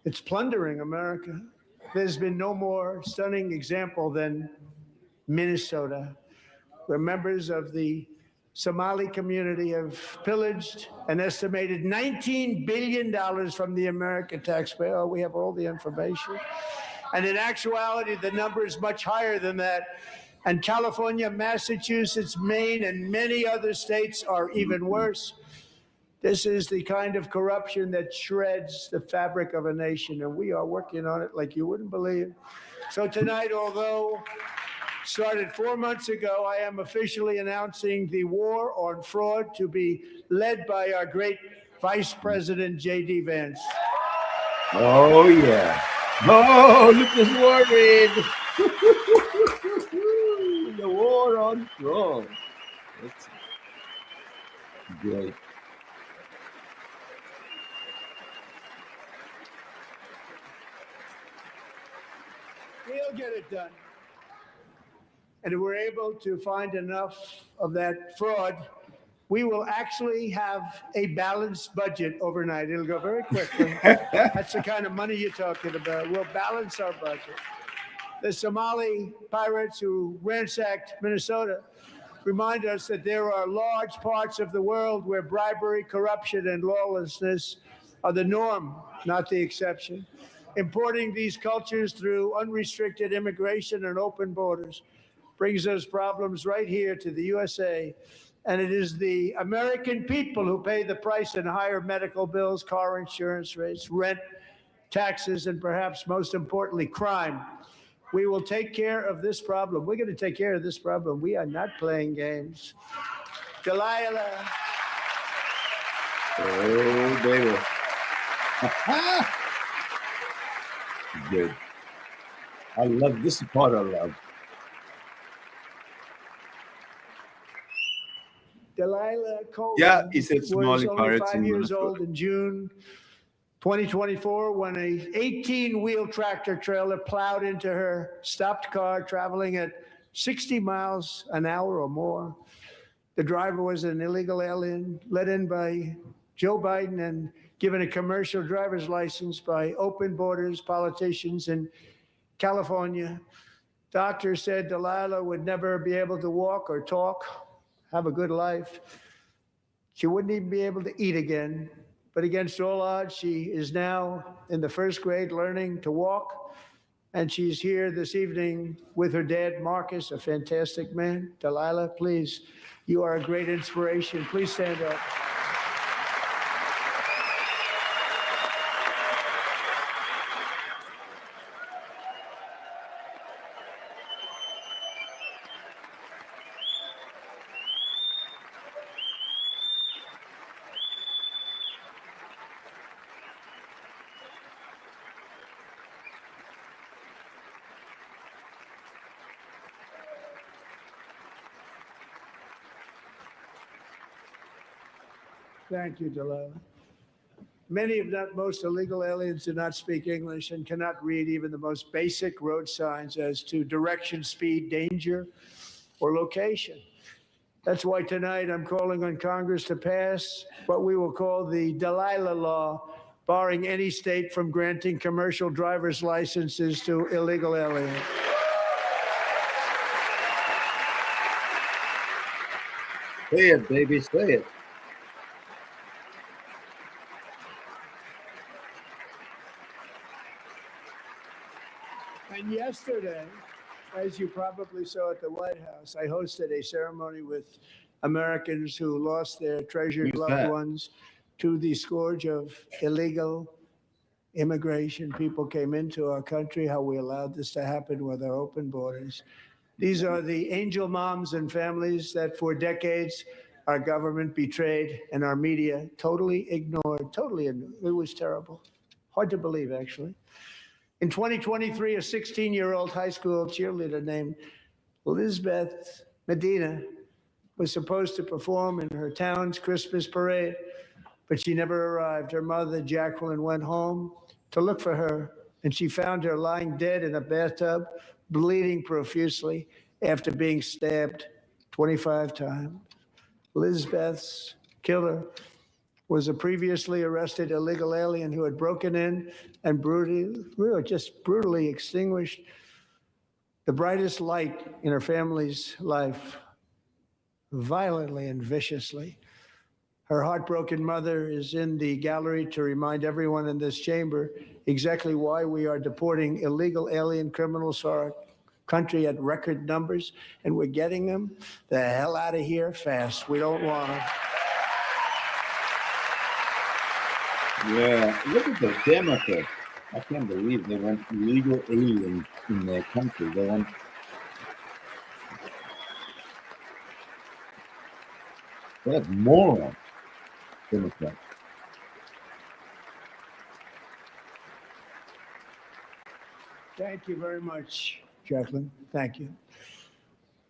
it's plundering America. There's been no more stunning example than Minnesota, where members of the Somali community have pillaged an estimated $19 billion from the American taxpayer. We have all the information. And in actuality, the number is much higher than that. And California, Massachusetts, Maine, and many other states are even worse. This is the kind of corruption that shreds the fabric of a nation, and we are working on it like you wouldn't believe. So tonight, although started 4 months ago, I am officially announcing the war on fraud to be led by our great Vice President J.D. Vance. Oh, yeah. Oh, Lucas worried. The war on fraud. That's great. We'll get it done. And if we're able to find enough of that fraud, we will actually have a balanced budget overnight. It'll go very quickly. That's the kind of money you're talking about. We'll balance our budget. The Somali pirates who ransacked Minnesota remind us that there are large parts of the world where bribery, corruption, and lawlessness are the norm, not the exception. Importing these cultures through unrestricted immigration and open borders brings those problems right here to the USA. And it is the American people who pay the price in higher medical bills, car insurance rates, rent, taxes, and perhaps most importantly, crime. We will take care of this problem. We're going to take care of this problem. We are not playing games. Delilah. Oh, baby. Good. I love this part. I love. Delilah Coleman Yeah, he said was Somali only pirates 5 in years Minnesota. old in June 2024 when a 18-wheel tractor trailer plowed into her stopped car traveling at 60 miles an hour or more. The driver was an illegal alien let in by Joe Biden and given a commercial driver's license by open borders politicians in California. Doctors said Delilah would never be able to walk or talk, have a good life. She wouldn't even be able to eat again. But against all odds, she is now in the first grade learning to walk. And she's here this evening with her dad, Marcus, a fantastic man. Delilah, please, you are a great inspiration. Please stand up. Thank you, Delilah. Many, if not most, illegal aliens do not speak English and cannot read even the most basic road signs as to direction, speed, danger, or location. That's why tonight I'm calling on Congress to pass what we will call the Delilah Law, barring any state from granting commercial driver's licenses to illegal aliens. Say it, baby. Say it. And yesterday, as you probably saw at the White House, I hosted a ceremony with Americans who lost their treasured Who's loved that? ones to the scourge of illegal immigration. People came into our country, how we allowed this to happen with our open borders. These are the angel moms and families that for decades our government betrayed and our media totally ignored. Totally ignored. It was terrible. Hard to believe, actually. In 2023, a 16-year-old high school cheerleader named Elizabeth Medina was supposed to perform in her town's Christmas parade, but she never arrived. Her mother, Jacqueline, went home to look for her, and she found her lying dead in a bathtub, bleeding profusely after being stabbed 25 times. Elizabeth's killer was a previously arrested illegal alien who had broken in and brutally extinguished the brightest light in her family's life, violently and viciously. Her heartbroken mother is in the gallery to remind everyone in this chamber exactly why we are deporting illegal alien criminals to our country at record numbers, and we're getting them the hell out of here fast. We don't want them. Yeah, look at the Democrats. I can't believe they want illegal aliens in their country. They want that moron, Democrats. Thank you very much, Jacqueline. Thank you.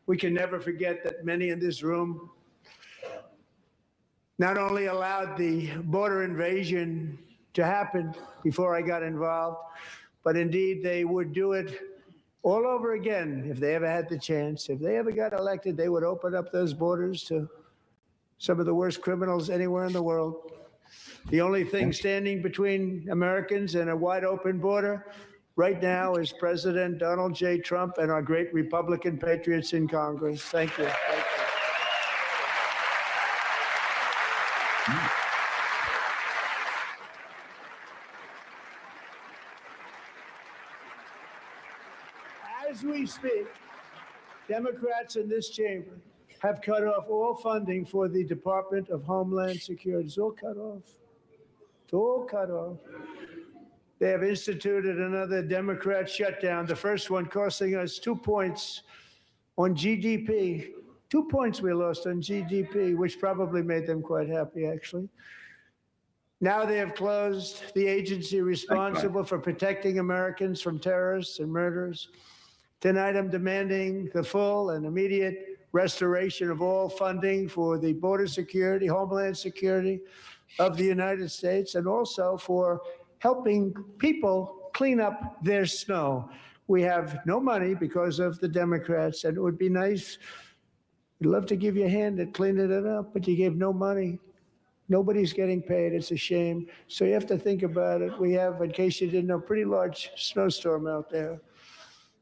We can never forget that many in this room not only allowed the border invasion to happen before I got involved, but indeed they would do it all over again if they ever had the chance. If they ever got elected, they would open up those borders to some of the worst criminals anywhere in the world. The only thing standing between Americans and a wide open border right now is President Donald J. Trump and our great Republican patriots in Congress. Thank you. Thank you. As we speak, Democrats in this chamber have cut off all funding for the Department of Homeland Security. It's all cut off. It's all cut off. They have instituted another Democrat shutdown, the first one costing us 2 points on GDP. 2 points we lost on GDP, which probably made them quite happy, actually. Now they have closed the agency responsible for protecting Americans from terrorists and murderers. Tonight, I'm demanding the full and immediate restoration of all funding for the border security, homeland security of the United States, and also for helping people clean up their snow. We have no money because of the Democrats, and it would be nice. We'd love to give you a hand at cleaning it up, but you gave no money. Nobody's getting paid. It's a shame. So you have to think about it. We have, in case you didn't know, a pretty large snowstorm out there.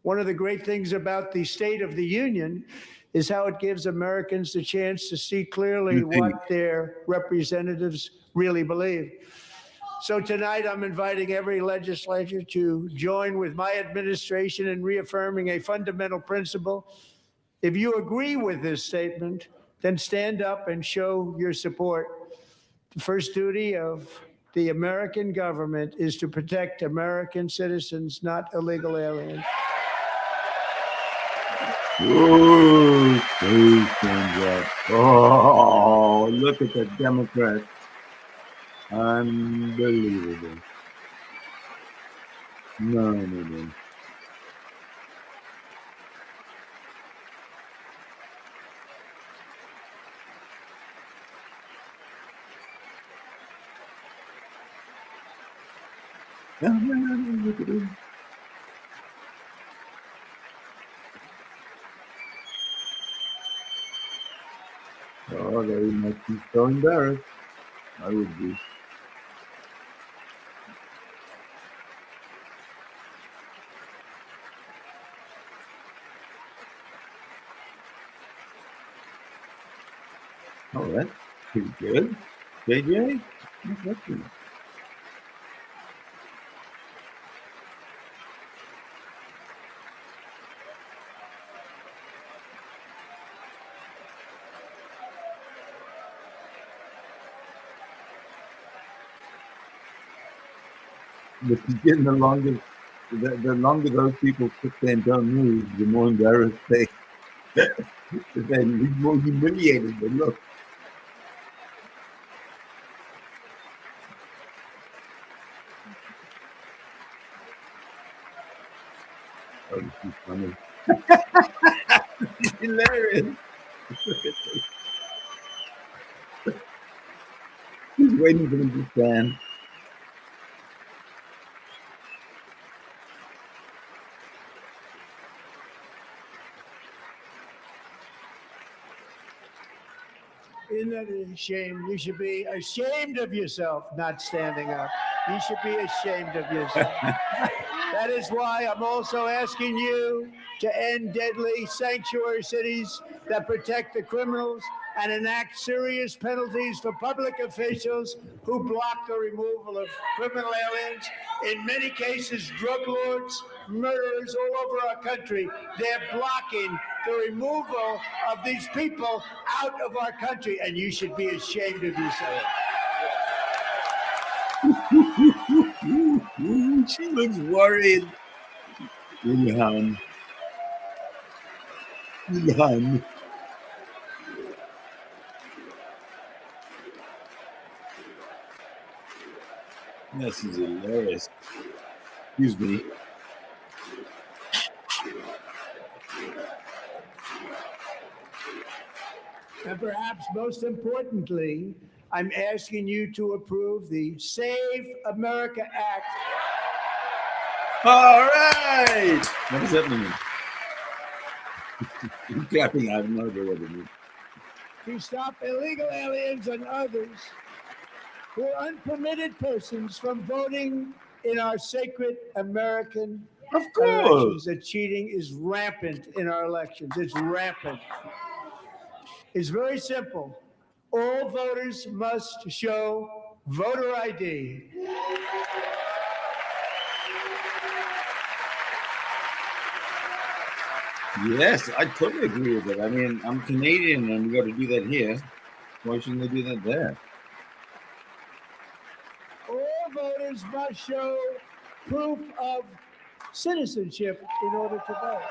One of the great things about the State of the Union is how it gives Americans the chance to see clearly what their representatives really believe. So tonight, I'm inviting every legislator to join with my administration in reaffirming a fundamental principle. If you agree with this statement, then stand up and show your support. The first duty of the American government is to protect American citizens, not illegal aliens. Oh, look at the Democrats. Unbelievable. No. Look at him. Oh, they must be so embarrassed. I would be. Oh, that's pretty good. JJ? That's good. But again, the longer those people sit there and don't move, the more embarrassed they, the more humiliated they look. Oh, this is funny. It's hilarious. Look at this. He's waiting for them to stand. In not ashamed. You should be ashamed of yourself not standing up. You should be ashamed of yourself. That is why I'm also asking you to end deadly sanctuary cities that protect the criminals and enact serious penalties for public officials who block the removal of criminal aliens. In many cases, drug lords, murderers all over our country, they're blocking the removal of these people out of our country, and you should be ashamed of yourself. She looks worried. Ilhan. Ilhan. This is hilarious. Excuse me. And perhaps most importantly, I'm asking you to approve the Save America Act. All right. What does that mean? I'm clapping. I have no idea what it means. To stop illegal aliens and others who are unpermitted persons from voting in our sacred American Of elections. course. That cheating is rampant in our elections. It's rampant. It's very simple. All voters must show voter ID. Yes, I totally agree with it. I mean, I'm Canadian and we got to do that here. Why shouldn't they do that there? All voters must show proof of citizenship in order to vote.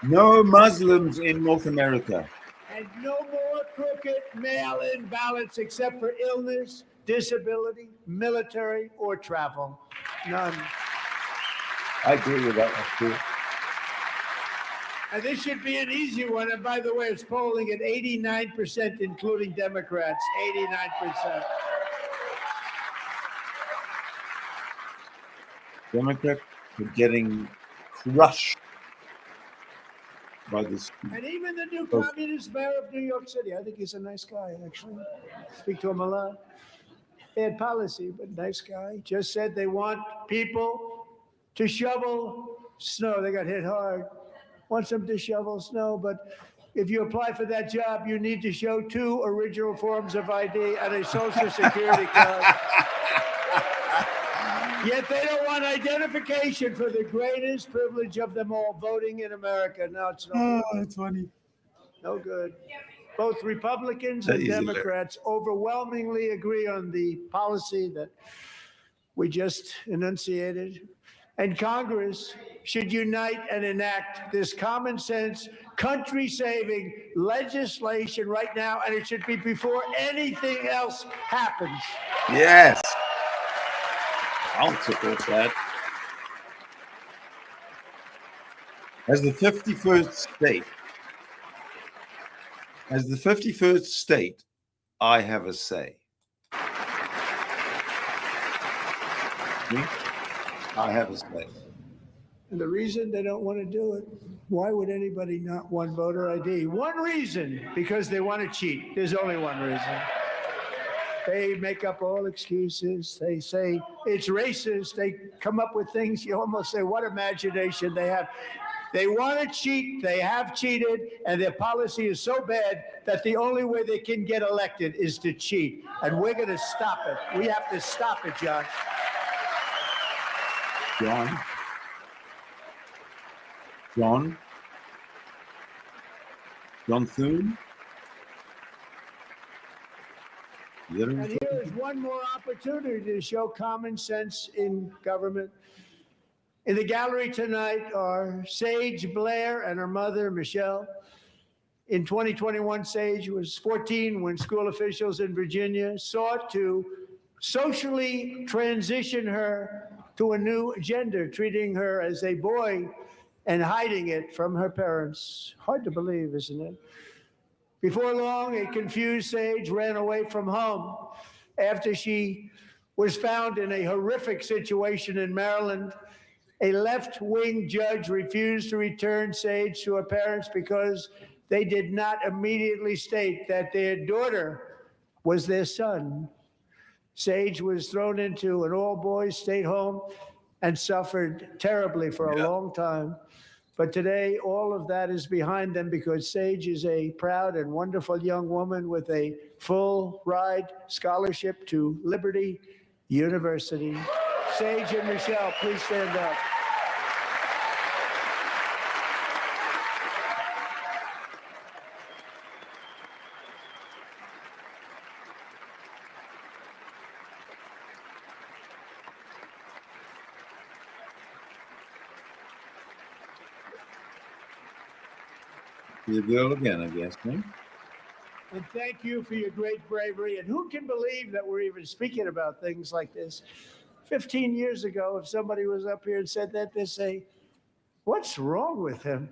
No Muslims in North America. And no more crooked mail-in ballots except for illness, disability, military, or travel. None. I agree with that one too. And this should be an easy one. And by the way, it's polling at 89%, including Democrats. 89%. Democrats are getting crushed by this. And even the new communist mayor of New York City, I think he's a nice guy, actually. Speak to him a lot. Bad policy, but nice guy. Just said they want people to shovel snow. They got hit hard. Wants them to shovel snow, but if you apply for that job, you need to show 2 original forms of ID and a Social Security card. Yet they don't want identification for the greatest privilege of them all, voting in America. No, it's no good. That's funny. No good. Both Republicans That and is Democrats overwhelmingly agree on the policy that we just enunciated. And Congress should unite and enact this common sense, country-saving legislation right now, and it should be before anything else happens. Yes. I'll support that. As the 51st state, I have a say. Me? I have a say. And the reason they don't want to do it, why would anybody not want voter ID? One reason, because they want to cheat. There's only one reason. They make up all excuses. They say it's racist. They come up with things you almost say, what imagination they have. They want to cheat. They have cheated. And their policy is so bad that the only way they can get elected is to cheat. And we're going to stop it. We have to stop it, John. John Thune? And here is one more opportunity to show common sense in government. In the gallery tonight are Sage Blair and her mother, Michelle. In 2021, Sage was 14 when school officials in Virginia sought to socially transition her to a new gender, treating her as a boy and hiding it from her parents. Hard to believe, isn't it? Before long, a confused Sage ran away from home after she was found in a horrific situation in Maryland A left-wing judge refused to return Sage to her parents because they did not immediately state that their daughter was their son. Sage was thrown into an all-boys state home and suffered terribly for a long time. But today, all of that is behind them because Sage is a proud and wonderful young woman with a full ride scholarship to Liberty University. Sage and Michelle, please stand up. The girl again, I guess, no? And thank you for your great bravery. And who can believe that we're even speaking about things like this? 15 years ago, if somebody was up here and said that, they'd say, what's wrong with him?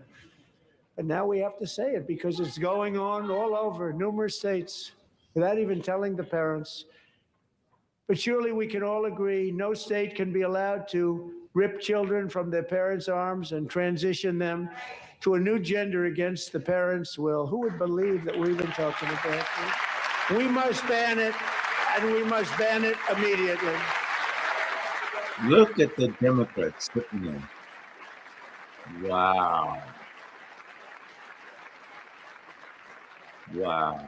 And now we have to say it because it's going on all over numerous states without even telling the parents. But surely we can all agree no state can be allowed to rip children from their parents' arms and transition them to a new gender against the parents' will. Who would believe that we're even talking about this? We must ban it, and we must ban it immediately. Look at the Democrats sitting there. Wow. Wow.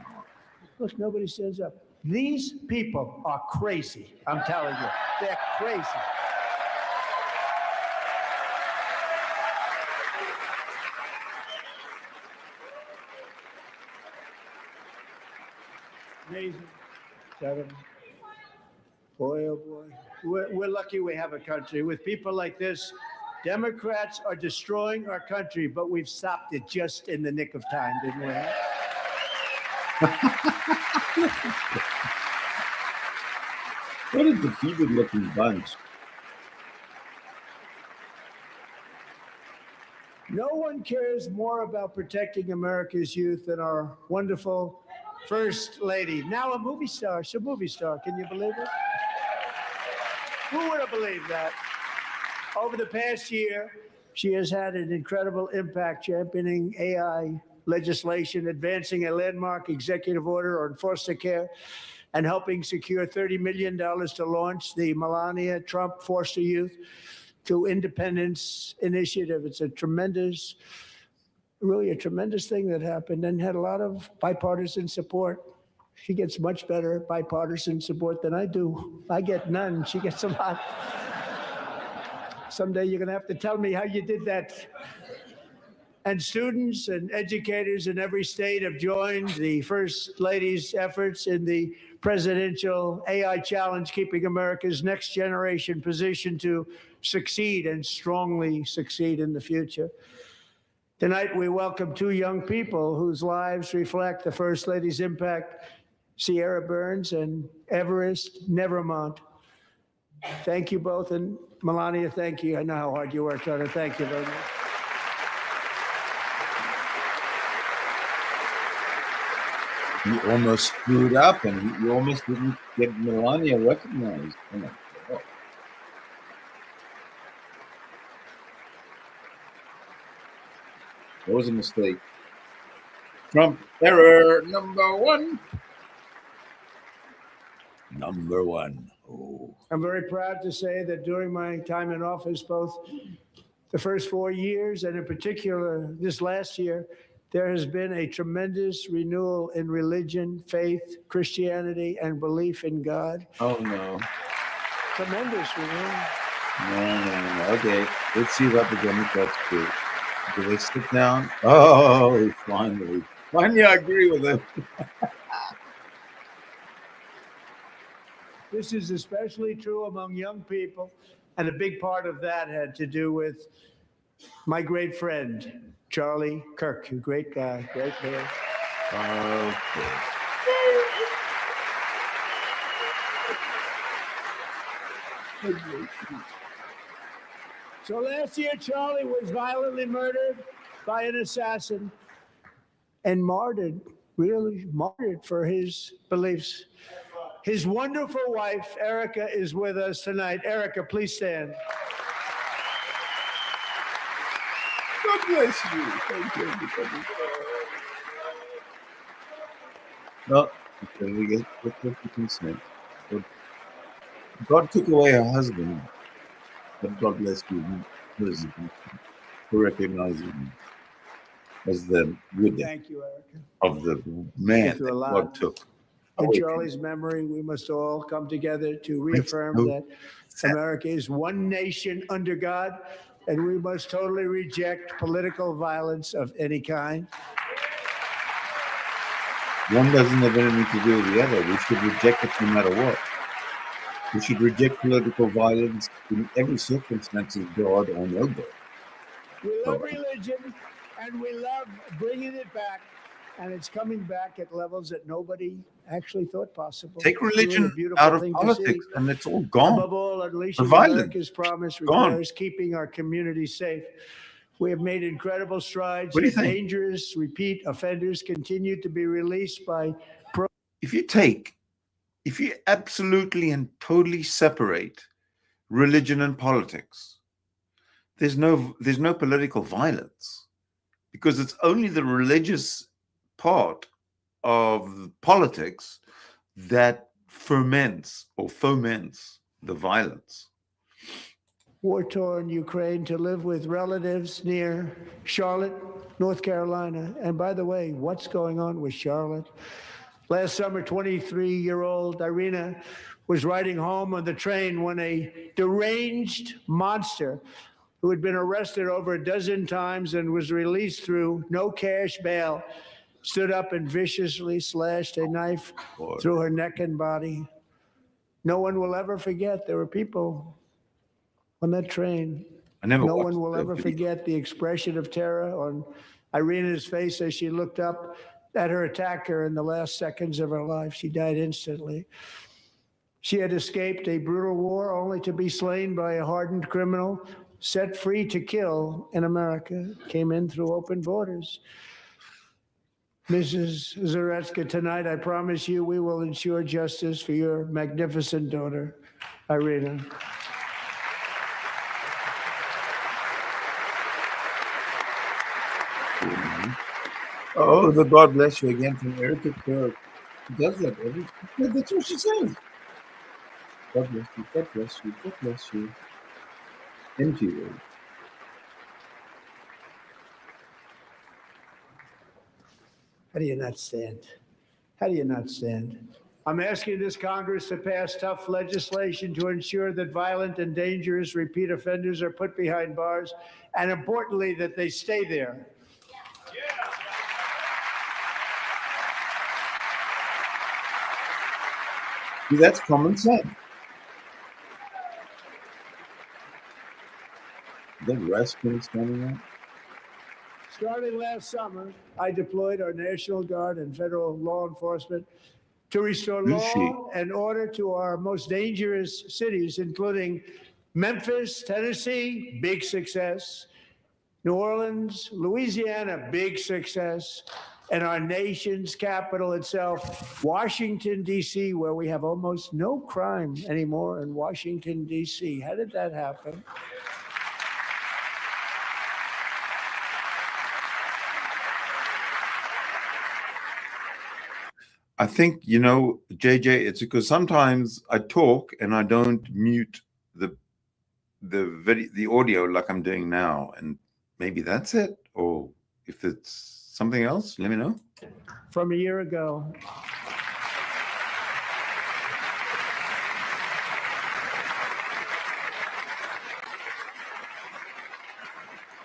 Look, nobody stands up. These people are crazy. I'm telling you, they're crazy. Amazing. Boy, oh boy. We're lucky we have a country. With people like this, Democrats are destroying our country, but we've stopped it just in the nick of time, didn't we? What a defeated looking bunch. No one cares more about protecting America's youth than our wonderful First Lady. Now a movie star. She's a movie star. Can you believe it? Who would have believed that? Over the past year, she has had an incredible impact championing AI legislation, advancing a landmark executive order on foster care, and helping secure $30 million to launch the Melania Trump Foster Youth to Independence Initiative. It's a tremendous, really a tremendous thing that happened and had a lot of bipartisan support. She gets much better bipartisan support than I do. I get none. She gets a lot. Someday you're going to have to tell me how you did that. And students and educators in every state have joined the First Lady's efforts in the presidential AI challenge, keeping America's next generation positioned to succeed and strongly succeed in the future. Tonight, we welcome two young people whose lives reflect the First Lady's impact, Sierra Burns and Everest Nevermont. Thank you both. And Melania, thank you. I know how hard you worked on it. Thank you very much. You almost screwed up and you almost didn't get Melania recognized. Oh my God. That was a mistake. Trump error number one. Number one. Oh. I'm very proud to say that during my time in office, both the first 4 years and in particular this last year, there has been a tremendous renewal in religion, faith, Christianity, and belief in God. Oh no. Tremendous renewal. No. Okay. Let's see what the Democrats do. Do they sit down? Oh, finally. Finally, I agree with him. This is especially true among young people, and a big part of that had to do with my great friend, Charlie Kirk, a great guy, great man. Okay. So last year, Charlie was violently murdered by an assassin and martyred, really martyred for his beliefs. His wonderful wife, Erica, is with us tonight. Erica, please stand. God bless you. Thank you, everybody. No, we get what you consent. But God took away her husband, but God bless you, President, for recognizing him as the widow Thank you, Erica. of the Been man through that a God lot. took In away from Charlie's memory, we must all come together to Makes reaffirm no that sense. America is one nation under God, and we must totally reject political violence of any kind. One doesn't have anything to do with the other. We should reject it no matter what. We should reject political violence in every circumstance, God or no God. We love So, religion, and we love bringing it back, and it's coming back at levels that nobody actually thought possible. Take It's really a religion beautiful out of thing to see. politics, and it's all gone. Above all, The unleashing violence America's promise gone. requires keeping our communities safe. We have made incredible strides. What do you Yet think? dangerous repeat offenders continue to be released by If you absolutely and totally separate religion and politics, there's no political violence, because it's only the religious part of politics that ferments or foments the violence. war-torn Ukraine to live with relatives near Charlotte, North Carolina. And by the way, what's going on with Charlotte? Last summer, 23-year-old Irina was riding home on the train when a deranged monster who had been arrested over a dozen times and was released through no cash bail stood up and viciously slashed a knife through her neck and body. No one will ever forget there were people on that train. I never No watched one will the ever video. forget the expression of terror on Irina's face as she looked up at her attacker in the last seconds of her life. She died instantly. She had escaped a brutal war only to be slain by a hardened criminal set free to kill in America. Came in through open borders. Mrs. Zaretska, tonight I promise you we will ensure justice for your magnificent daughter, Irina. oh, the God bless you again from Erica Kirk. She does that every. That's what she says. God bless you. God bless you. God bless you. Empty word. How do you not stand? How do you not stand? I'm asking this Congress to pass tough legislation to ensure that violent and dangerous repeat offenders are put behind bars, and importantly, that they stay there. See, that's common sense. The rascal standing up. Starting last summer, I deployed our National Guard and federal law enforcement to restore Who's she? law and order to our most dangerous cities, including Memphis, Tennessee, big success, New Orleans, Louisiana, big success, and our nation's capital itself, Washington, D.C., where we have almost no crime anymore in Washington, D.C. How did that happen? I think, JJ, it's because sometimes I talk and I don't mute the audio like I'm doing now, and maybe that's it. Or if it's something else, let me know. From a year ago.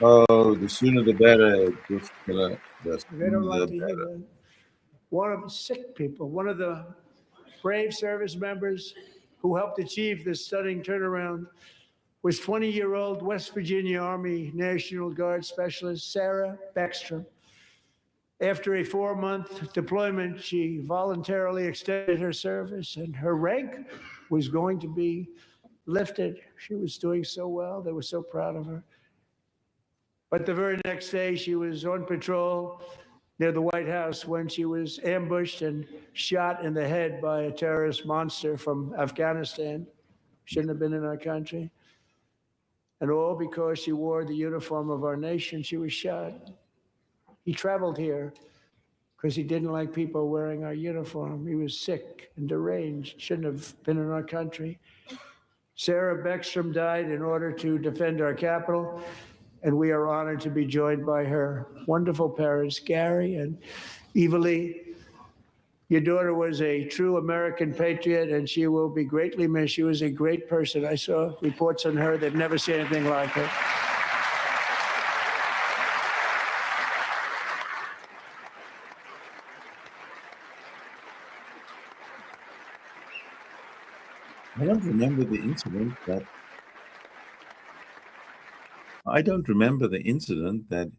Oh, the sooner the better. Just the They don't sooner like the to hear better. that. One of the sick people, one of the brave service members who helped achieve this stunning turnaround was 20-year-old West Virginia Army National Guard Specialist Sarah Beckstrom. After a 4-month deployment, she voluntarily extended her service, and her rank was going to be lifted. She was doing so well. They were so proud of her. But the very next day, she was on patrol near the White House when she was ambushed and shot in the head by a terrorist monster from Afghanistan. Shouldn't have been in our country. And all because she wore the uniform of our nation. She was shot. He traveled here because he didn't like people wearing our uniform. He was sick and deranged, shouldn't have been in our country. Sarah Beckstrom died in order to defend our capital, and we are honored to be joined by her wonderful parents, Gary and Eva Lee. Your daughter was a true American patriot, and she will be greatly missed. She was a great person. I saw reports on her that never see anything like her. I don't remember the incident that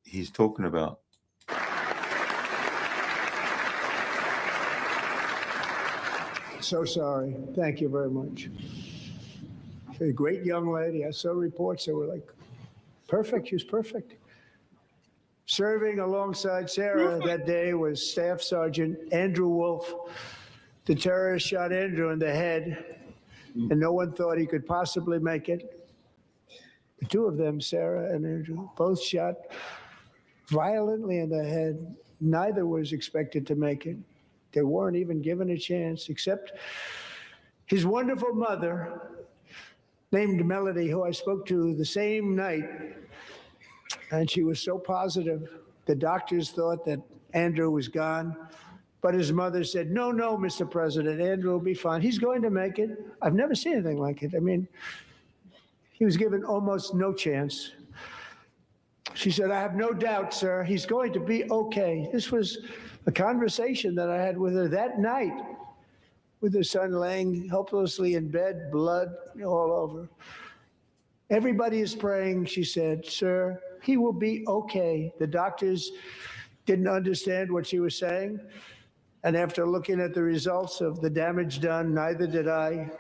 He's talking about. So sorry. Thank you very much. She's a great young lady. I saw reports that were like perfect. She was perfect. Serving alongside Sarah that day was Staff Sergeant Andrew Wolf. The terrorist shot Andrew in the head, and no one thought he could possibly make it. The two of them, Sarah and Andrew, both shot violently in the head. Neither was expected to make it. They weren't even given a chance, except his wonderful mother, named Melody, who I spoke to the same night, and she was so positive. The doctors thought that Andrew was gone, but his mother said, no, Mr. President, Andrew will be fine. He's going to make it. I've never seen anything like it. I mean, he was given almost no chance. She said, I have no doubt, sir, he's going to be okay. This was a conversation that I had with her that night, with her son laying helplessly in bed, blood all over. Everybody is praying, she said, sir, he will be okay. The doctors didn't understand what she was saying. And after looking at the results of the damage done, neither did I.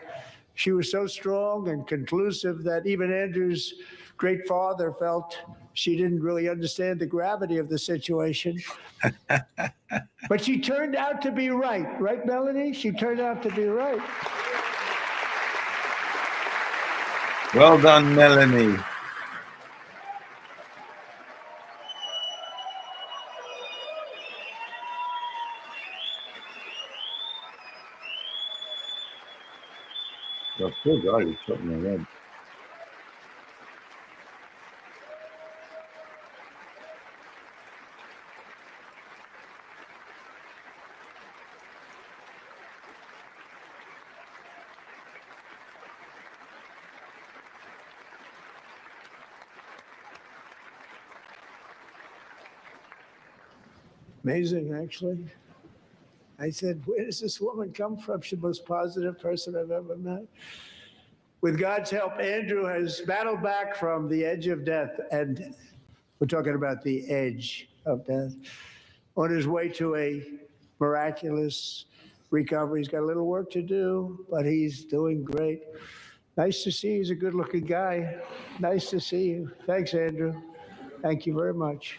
She was so strong and conclusive that even Andrew's great father felt she didn't really understand the gravity of the situation. But she turned out to be right. Right, Melanie? She turned out to be right. well done, Melanie. The poor guy was shot in the head. Amazing, actually. I said, where does this woman come from? She's the most positive person I've ever met. With God's help, Andrew has battled back from the edge of death, and we're talking about the edge of death, on his way to a miraculous recovery. He's got a little work to do, but he's doing great. Nice to see you. He's a good-looking guy. Nice to see you. Thanks, Andrew. Thank you very much.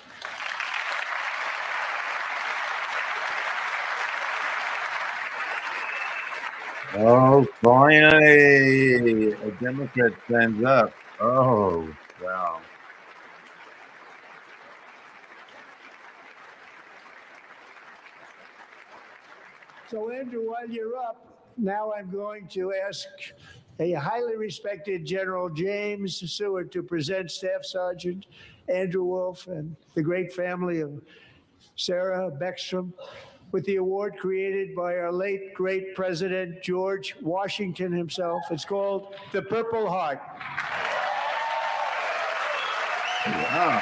Oh, finally, a Democrat stands up. Oh, wow. So, Andrew, while you're up, now I'm going to ask a highly respected General James Seward to present Staff Sergeant Andrew Wolf and the great family of Sarah Beckstrom with the award created by our late, great President George Washington himself. It's called the Purple Heart. Wow.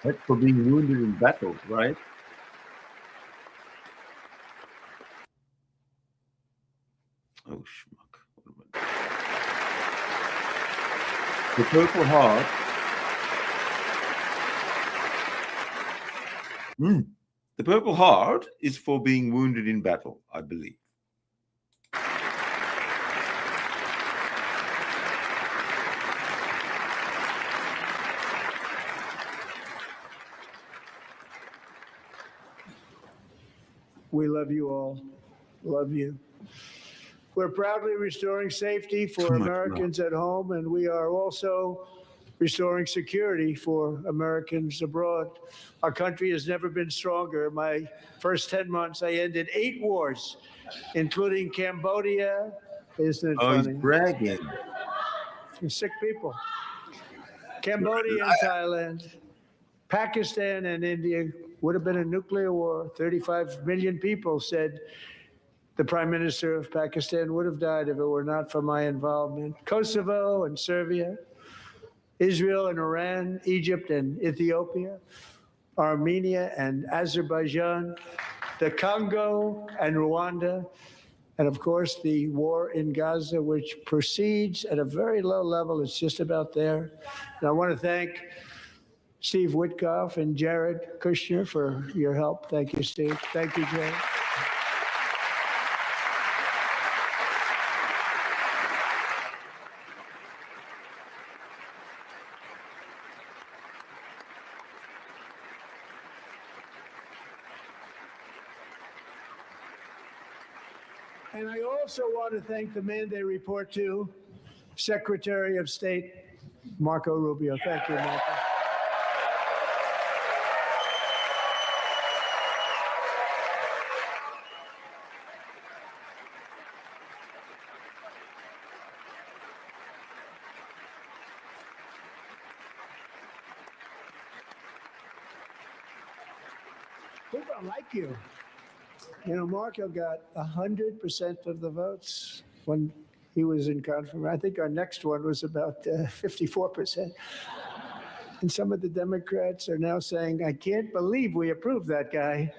That's for being wounded in battle, right? Oh, schmuck. The Purple Heart. The Purple Heart is for being wounded in battle, I believe. We love you all. Love you. We're proudly restoring safety for Too much Americans at home, and we are also restoring security for Americans abroad. Our country has never been stronger. My first 10 months, I ended 8 wars, including Cambodia. Isn't it Oh, he's funny? bragging. Sick people. Cambodia and Thailand, Pakistan and India would have been a nuclear war. 35 million people said the Prime Minister of Pakistan would have died if it were not for my involvement. Kosovo and Serbia, Israel and Iran, Egypt and Ethiopia, Armenia and Azerbaijan, the Congo and Rwanda, and of course the war in Gaza, which proceeds at a very low level. It's just about there. And I want to thank Steve Witkoff and Jared Kushner for your help. Thank you, Steve. Thank you, Jared. And I also want to thank the man they report to, Secretary of State Marco Rubio. Thank you, Marco. People don't like you. You know, Marco got 100% of the votes when he was in confirmation. I think our next one was about 54%. And some of the Democrats are now saying, I can't believe we approved that guy.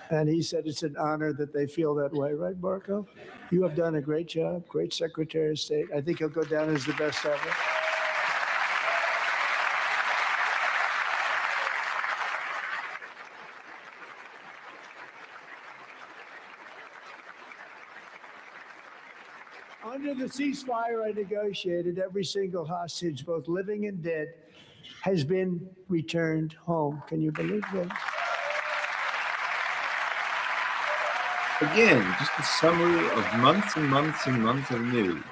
And he said it's an honor that they feel that way, right, Marco? You have done a great job, great Secretary of State. I think he'll go down as the best ever. Under the ceasefire I negotiated, every single hostage, both living and dead, has been returned home. Can you believe that? Again, just a summary of months and months and months of news.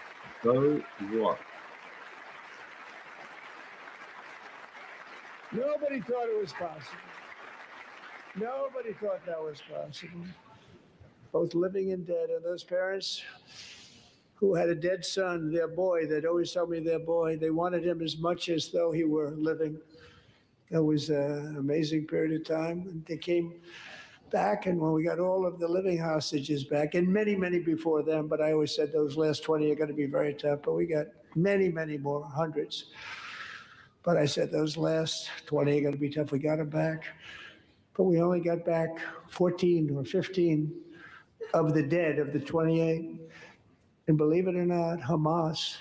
So what? Nobody thought it was possible. Nobody thought that was possible. Both living and dead. And those parents who had a dead son, their boy, they'd always tell me their boy, they wanted him as much as though he were living. It was an amazing period of time. And they came back, and when we got all of the living hostages back, and many, many before them, but I always said those last 20 are going to be very tough, but we got many, many more, hundreds. But I said those last 20 are going to be tough. We got them back. But we only got back 14 or 15 of the dead, of the 28. And believe it or not, Hamas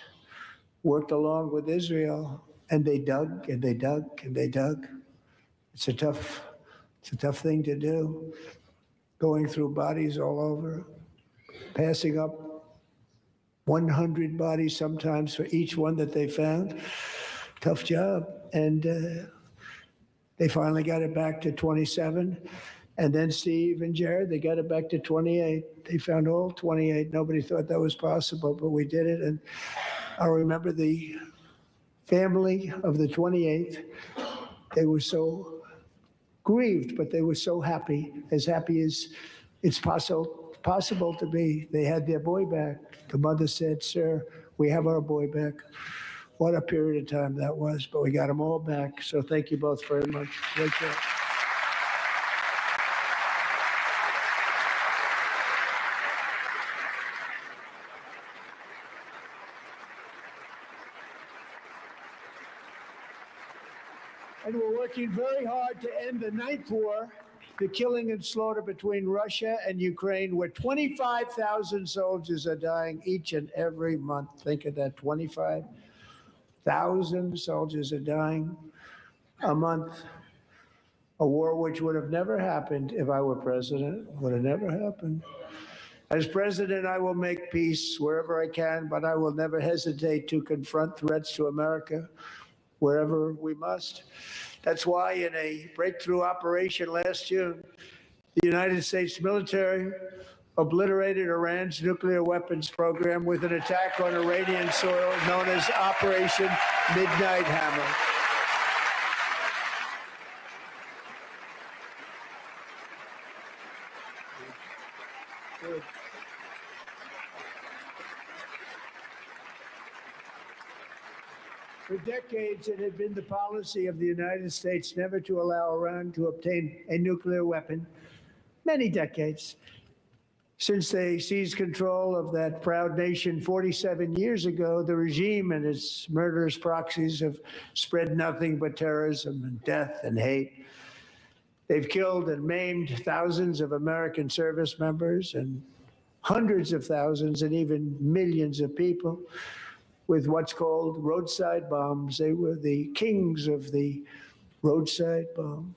worked along with Israel, and they dug and they dug and they dug. It's a tough thing to do, going through bodies all over, passing up 100 bodies sometimes for each one that they found. Tough job. And they finally got it back to 27. And then Steve and Jared, they got it back to 28. They found all 28. Nobody thought that was possible, but we did it. And I remember the family of the 28th. They were so grieved, but they were so happy as it's possible to be. They had their boy back. The mother said, "Sir, we have our boy back." What a period of time that was, but we got them all back. So thank you both very much. Great job. And we're working very hard to end the ninth war, the killing and slaughter between Russia and Ukraine, where 25,000 soldiers are dying each and every month. Think of that, 25,000 soldiers are dying a month. A war which would have never happened if I were president, would have never happened. As president, I will make peace wherever I can, but I will never hesitate to confront threats to America wherever we must. That's why in a breakthrough operation last June, The United States military obliterated Iran's nuclear weapons program with an attack on Iranian soil known as Operation Midnight Hammer. For decades, it had been the policy of the United States never to allow Iran to obtain a nuclear weapon. Many decades. Since they seized control of that proud nation 47 years ago, the regime and its murderous proxies have spread nothing but terrorism and death and hate. They've killed and maimed thousands of American service members and hundreds of thousands and even millions of people with what's called roadside bombs. They were the kings of the roadside bomb.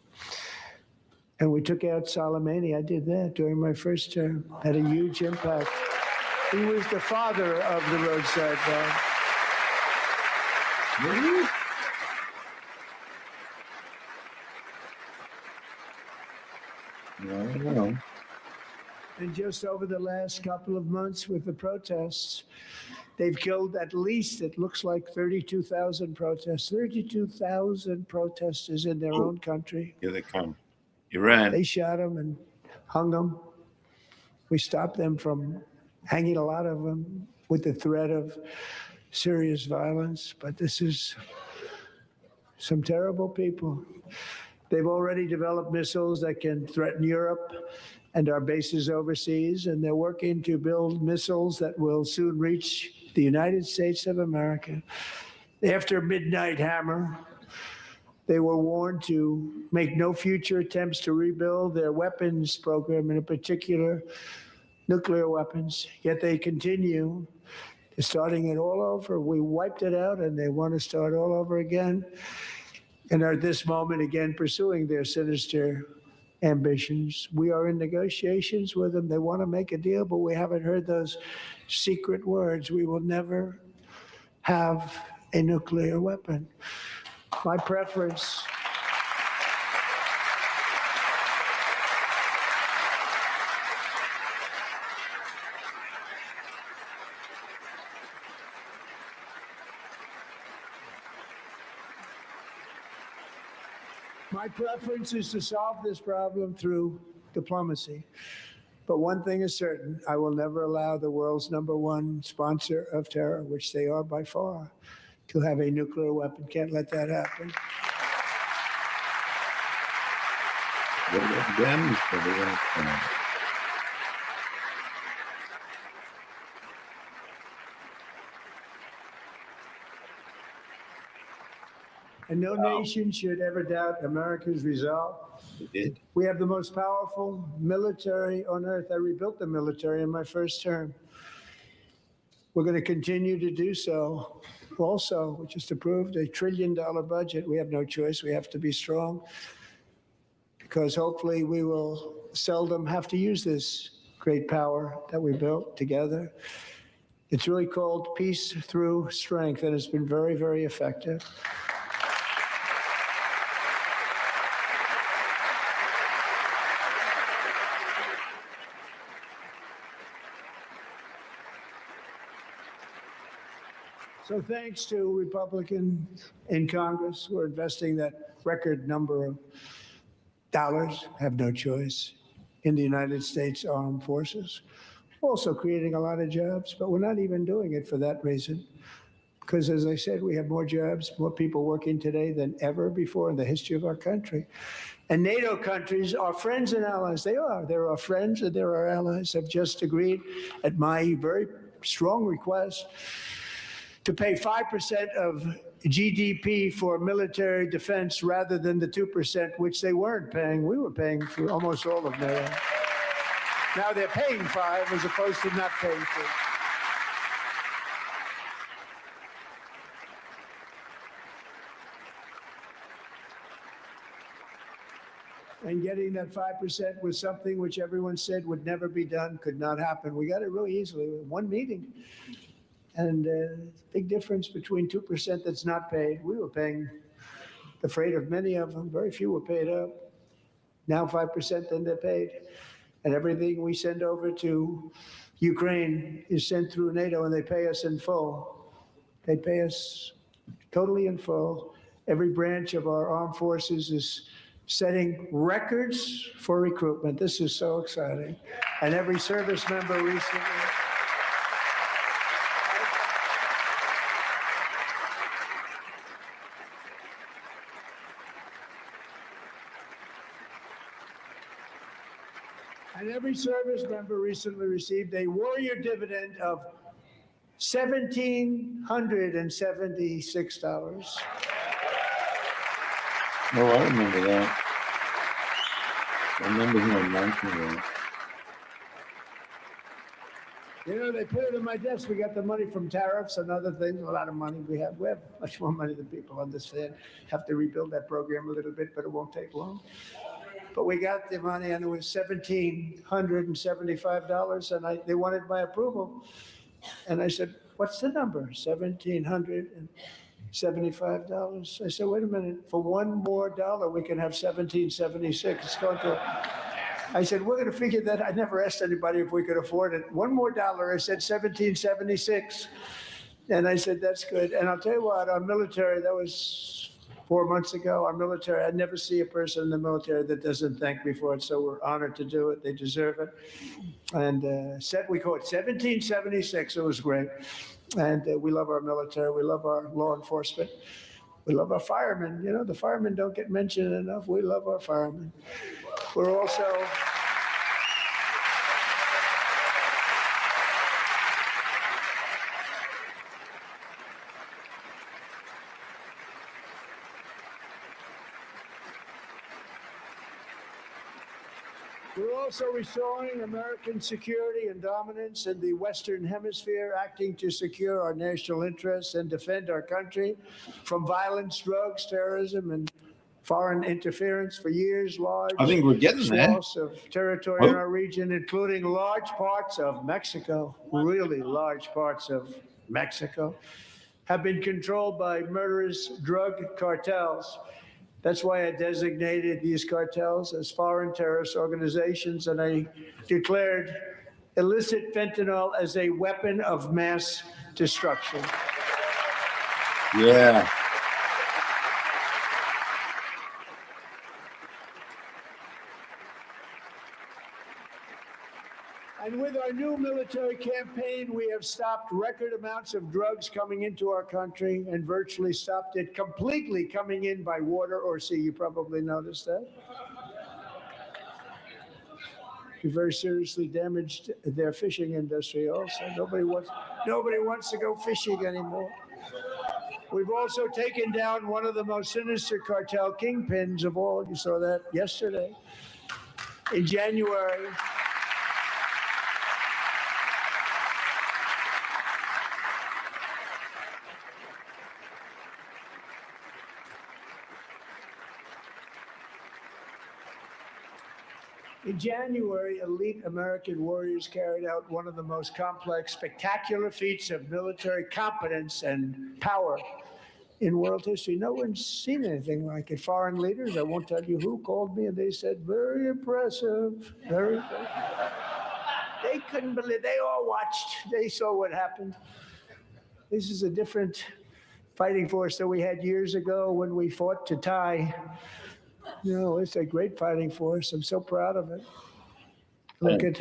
And we took out Soleimani. I did that during my first term. Had a huge impact. He was the father of the roadside bomb. Really? No. And just over the last couple of months with the protests, they've killed at least, it looks like 32,000 protests, 32,000 protesters in their own country. Here they come. Iran. They shot them and hung them. We stopped them from hanging a lot of them with the threat of serious violence. But this is some terrible people. They've already developed missiles that can threaten Europe and our bases overseas, and they're working to build missiles that will soon reach the United States of America. After Midnight Hammer, they were warned to make no future attempts to rebuild their weapons program, and in particular, nuclear weapons. Yet they continue, starting it all over. We wiped it out, and they want to start all over again, and are at this moment again pursuing their sinister ambitions. We are in negotiations with them. They want to make a deal, but we haven't heard those secret words. We will never have a nuclear weapon. My preference is to solve this problem through diplomacy. But one thing is certain, I will never allow the world's #1 sponsor of terror, which they are by far, to have a nuclear weapon. Can't let that happen. What about them? And no nation should ever doubt America's resolve. They did. We have the most powerful military on earth. I rebuilt the military in my first term. We're going to continue to do so. Also, we just approved a $1 trillion budget. We have no choice. We have to be strong because hopefully we will seldom have to use this great power that we built together. It's really called peace through strength, and it's been very, very effective. So thanks to Republicans in Congress who are investing that record number of dollars, have no choice, in the United States Armed Forces. Also creating a lot of jobs, but we're not even doing it for that reason. Because as I said, we have more jobs, more people working today than ever before in the history of our country. And NATO countries are friends and allies. They are. They're our friends and they're our allies. Have just agreed at my very strong request to pay 5% of GDP for military defense rather than the 2%, which they weren't paying. We were paying for almost all of NATO. Now they're paying 5 as opposed to not paying 2. And getting that 5% was something which everyone said would never be done, could not happen. We got it really easily with one meeting. And big difference between 2% that's not paid. We were paying the freight of many of them. Very few were paid up. now 5% than they're paid. And everything we send over to Ukraine is sent through NATO, and they pay us in full. They pay us totally in full. Every branch of our armed forces is setting records for recruitment. This is so exciting. And every service member recently. And every service member recently received a warrior dividend of $1,776. Oh, I remember that. I remember him announcing that. You know, they put it in my desk. We got the money from tariffs and other things, a lot of money we have. We have much more money than people understand. Have to rebuild that program a little bit, but it won't take long. But we got the money, and it was $1,775, and they wanted my approval. And I said, what's the number? $1,775. I said, wait a minute, for one more dollar, we can have $1,776. It's going to, I said, we're going to figure that. I never asked anybody if we could afford it. One more dollar, I said $1,776. And I said, that's good. And I'll tell you what, our military, that was 4 months ago, our military, I never see a person in the military that doesn't thank me for it. So we're honored to do it. They deserve it. And we call it 1776. It was great. And we love our military. We love our law enforcement. We love our firemen. You know, the firemen don't get mentioned enough. We love our firemen. We're also... We're also restoring American security and dominance in the Western Hemisphere, acting to secure our national interests and defend our country from violence, drugs, terrorism, and foreign interference. For years. Large I think we're getting there. swaths of territory in our region, including large parts of Mexico, really large parts of Mexico, have been controlled by murderous drug cartels. That's why I designated these cartels as foreign terrorist organizations, and I declared illicit fentanyl as a weapon of mass destruction. Yeah. And with our new military campaign, we have stopped record amounts of drugs coming into our country and virtually stopped it completely coming in by water or sea. You probably noticed that. We very seriously damaged their fishing industry also. Nobody wants to go fishing anymore. We've also taken down one of the most sinister cartel kingpins of all. You saw that yesterday. In January, elite American warriors carried out one of the most complex, spectacular feats of military competence and power in world history. No one's seen anything like it. Foreign leaders, I won't tell you who, called me and they said, very impressive, very impressive. They couldn't believe, they all watched, they saw what happened. This is a different fighting force that we had years ago when we fought to tie. You know, it's a great fighting force. I'm so proud of it. Look at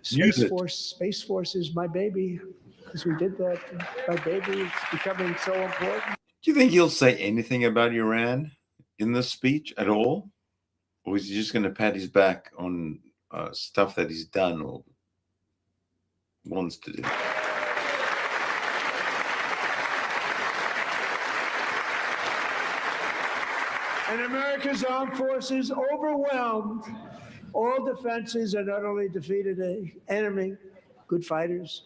Space Force is my baby, because we did that. My baby is becoming so important. Do you think he'll say anything about Iran in this speech at all? Or is he just going to pat his back on stuff that he's done or wants to do? And America's armed forces overwhelmed all defenses and utterly defeated an enemy, good fighters,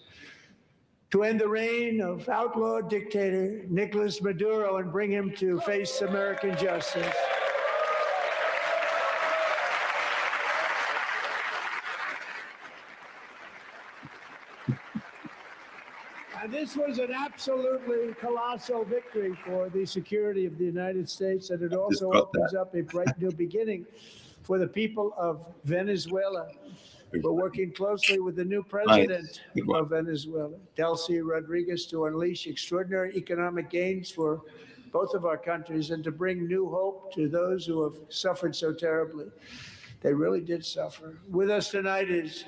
to end the reign of outlaw dictator Nicolas Maduro and bring him to face American justice. And this was an absolutely colossal victory for the security of the United States, and it also opens up a bright new beginning for the people of Venezuela. We're working closely with the new Nice. president Goodbye. of Venezuela, Delcy Rodriguez, to unleash extraordinary economic gains for both of our countries and to bring new hope to those who have suffered so terribly. They really did suffer. With us tonight is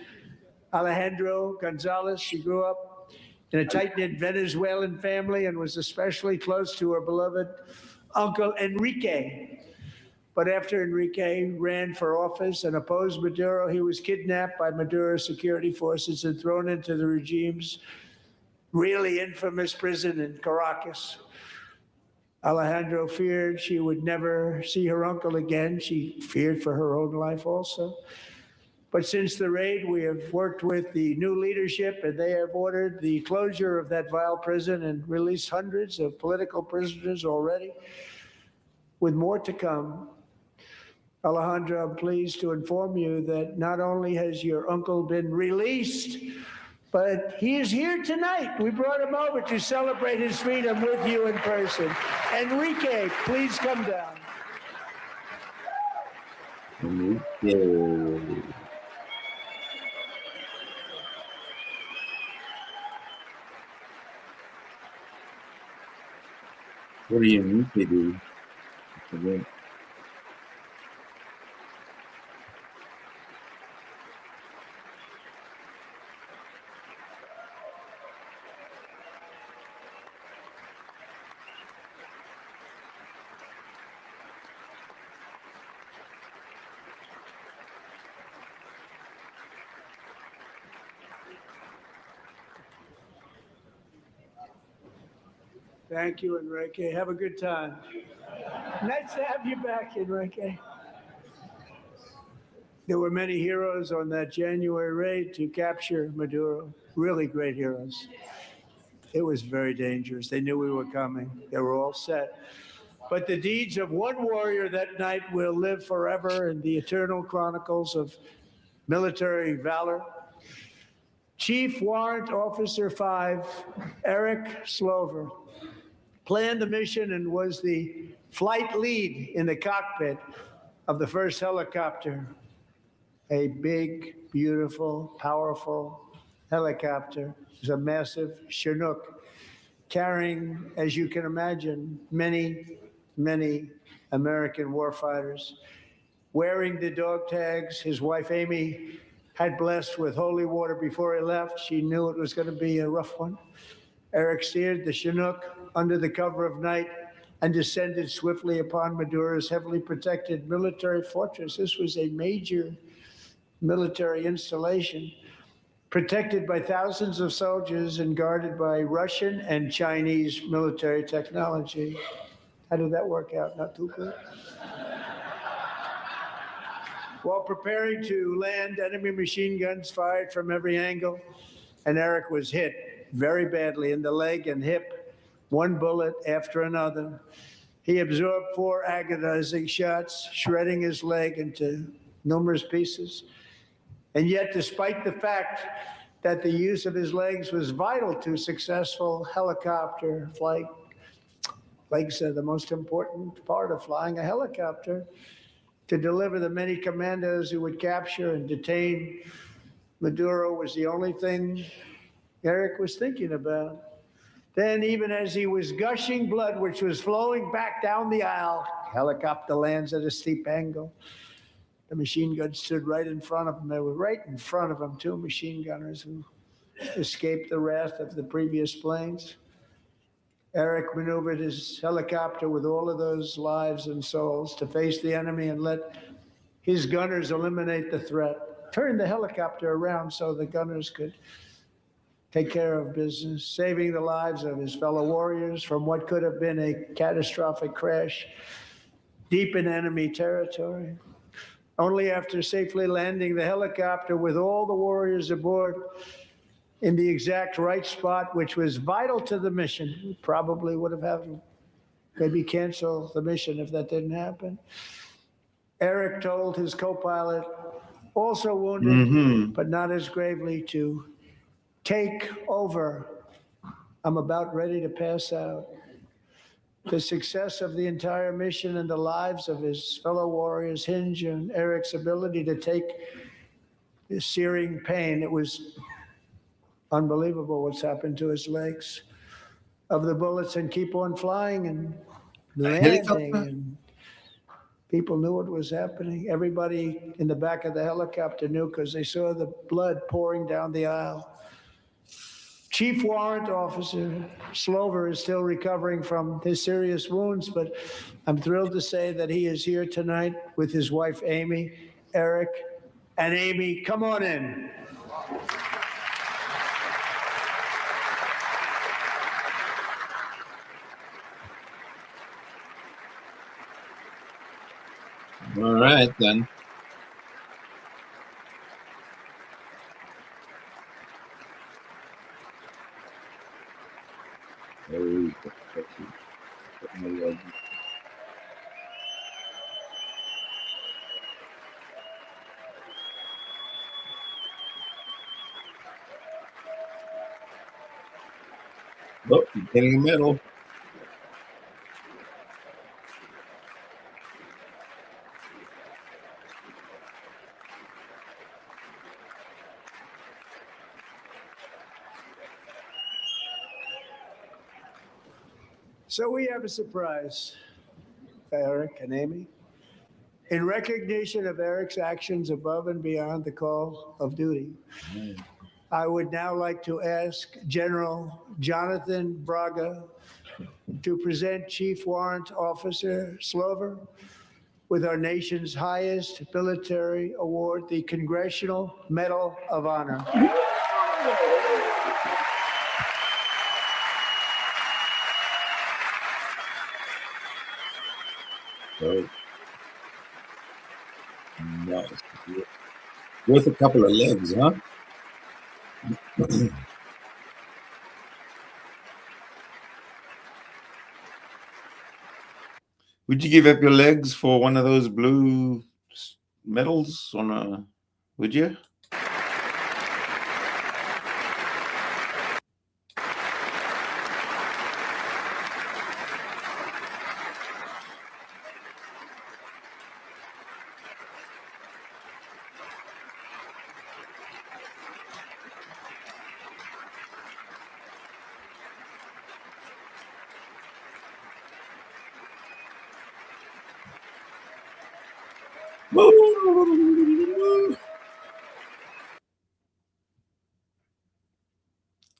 Alejandro Gonzalez. She grew up in a tight-knit Venezuelan family and was especially close to her beloved uncle Enrique. But after Enrique ran for office and opposed Maduro, he was kidnapped by Maduro's security forces and thrown into the regime's really infamous prison in Caracas. Alejandro feared she would never see her uncle again. She feared for her own life also. But since the raid, we have worked with the new leadership, and they have ordered the closure of that vile prison and released hundreds of political prisoners already, with more to come. Alejandro, I'm pleased to inform you that not only has your uncle been released, but he is here tonight. We brought him over to celebrate his freedom with you in person. Enrique, please come down. Yay. What do you need to do? Okay. Thank you, Enrique. Have a good time. Nice to have you back, Enrique. There were many heroes on that January raid to capture Maduro, really great heroes. It was very dangerous. They knew we were coming. They were all set. But the deeds of one warrior that night will live forever in the eternal chronicles of military valor. Chief Warrant Officer 5, Eric Slover, planned the mission and was the flight lead in the cockpit of the first helicopter. A big, beautiful, powerful helicopter. It was a massive Chinook carrying, as you can imagine, many, many American warfighters. Wearing the dog tags, his wife Amy had blessed with holy water before he left. She knew it was going to be a rough one. Eric steered the Chinook under the cover of night and descended swiftly upon Maduro's heavily protected military fortress. This was a major military installation, protected by thousands of soldiers and guarded by Russian and Chinese military technology. How did that work out? Not too good. While preparing to land, enemy machine guns fired from every angle, and Eric was hit very badly in the leg and hip, one bullet after another. He absorbed 4 agonizing shots, shredding his leg into numerous pieces. And yet, despite the fact that the use of his legs was vital to successful helicopter flight, legs are the most important part of flying a helicopter, to deliver the many commandos who would capture and detain Maduro was the only thing Eric was thinking about. Then, even as he was gushing blood, which was flowing back down the aisle, helicopter lands at a steep angle. The machine guns stood right in front of him. They were right in front of him, 2 machine gunners who escaped the wrath of the previous planes. Eric maneuvered his helicopter with all of those lives and souls to face the enemy and let his gunners eliminate the threat. Turned the helicopter around so the gunners could take care of business, saving the lives of his fellow warriors from what could have been a catastrophic crash deep in enemy territory. Only after safely landing the helicopter with all the warriors aboard in the exact right spot, which was vital to the mission. We probably would have had to maybe cancel the mission if that didn't happen. Eric told his co-pilot, also wounded, but not as gravely, to take over. I'm about ready to pass out. The success of the entire mission and the lives of his fellow warriors hinge on Eric's ability to take this searing pain. It was unbelievable what's happened to his legs of the bullets and keep on flying and A landing. helicopter? And people knew what was happening. Everybody in the back of the helicopter knew because they saw the blood pouring down the aisle. Chief Warrant Officer Slover is still recovering from his serious wounds, but I'm thrilled to say that he is here tonight with his wife, Amy, Eric, and Amy. Come on in. All right, then. Oh, you're getting a medal. So we have a surprise for Eric and Amy. In recognition of Eric's actions above and beyond the call of duty, I would now like to ask General Jonathan Braga to present Chief Warrant Officer Slover with our nation's highest military award, the Congressional Medal of Honor. Oh, nice. Worth a couple of legs, huh? Would you give up your legs for one of those blue medals on a? Would you?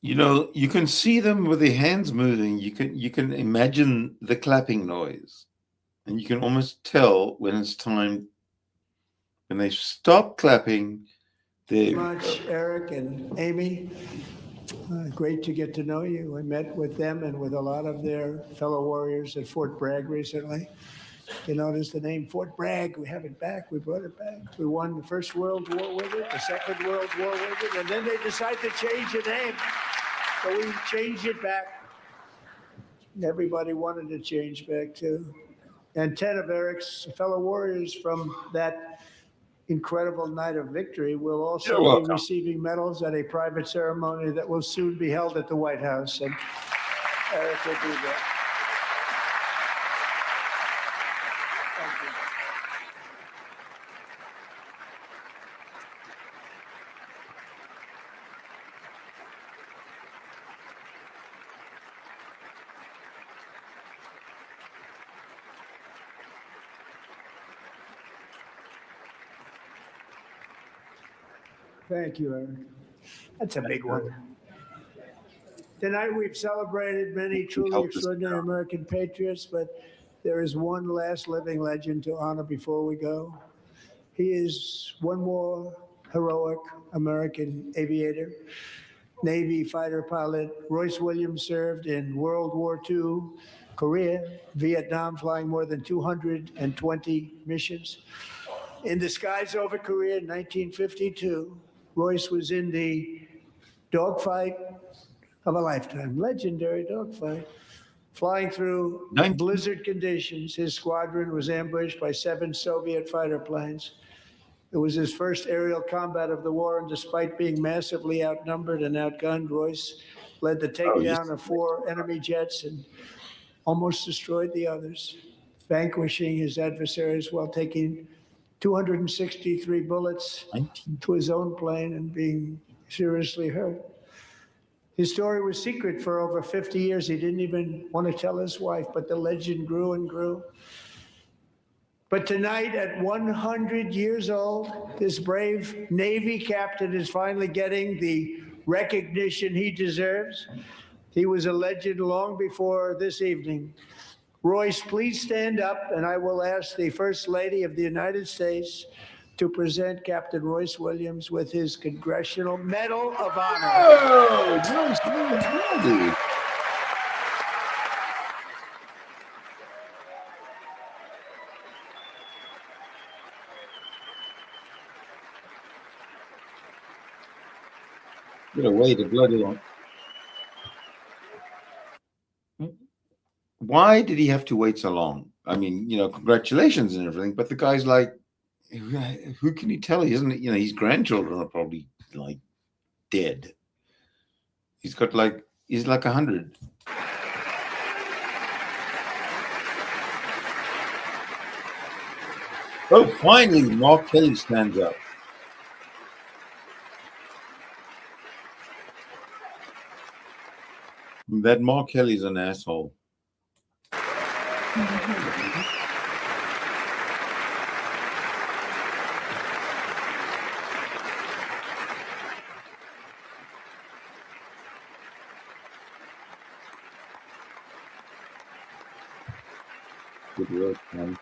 You know, you can see them with their hands moving. You can imagine the clapping noise, and you can almost tell when it's time. When they stop clapping, they Much, Eric and Amy. Great to get to know you. I met with them and with a lot of their fellow warriors at Fort Bragg recently. You notice the name Fort Bragg. We have it back. We brought it back. We won the First World War with it, the Second World War with it, and then they decided to change the name. So we changed it back. Everybody wanted to change back too. And 10 of Eric's fellow warriors from that incredible night of victory will You're also be welcome. receiving medals at a private ceremony that will soon be held at the White House. And Eric will be there. Thank you. Thank you, Eric. That's a big one. Tonight we've celebrated many truly help us extraordinary American patriots, but there is one last living legend to honor before we go. He is one more heroic American aviator, Navy fighter pilot. Royce Williams served in World War II, Korea, Vietnam, flying more than 220 missions. In the skies over Korea in 1952, Royce was in the dogfight of a lifetime, legendary dogfight. Flying through 19 blizzard conditions, his squadron was ambushed by 7 Soviet fighter planes. It was his first aerial combat of the war, and despite being massively outnumbered and outgunned, Royce led the Oh, yes. takedown of 4 enemy jets and almost destroyed the others, vanquishing his adversaries while taking 263 bullets 19. to his own plane and being seriously hurt. His story was secret for over 50 years. He didn't even want to tell his wife, but the legend grew and grew. But tonight, at 100 years old, this brave Navy captain is finally getting the recognition he deserves. He was a legend long before this evening. Royce, please stand up, and I will ask the First Lady of the United States to present Captain Royce Williams with his Congressional Medal of Honor. Oh, nice. Really? Get away the bloody long. Why did he have to wait so long? I mean, congratulations and everything, but the guy's like, who can he tell? He isn't, his grandchildren are probably like dead. He's like 100. Oh, finally, Mark Kelly stands up. That Mark Kelly's an asshole. Good work, man.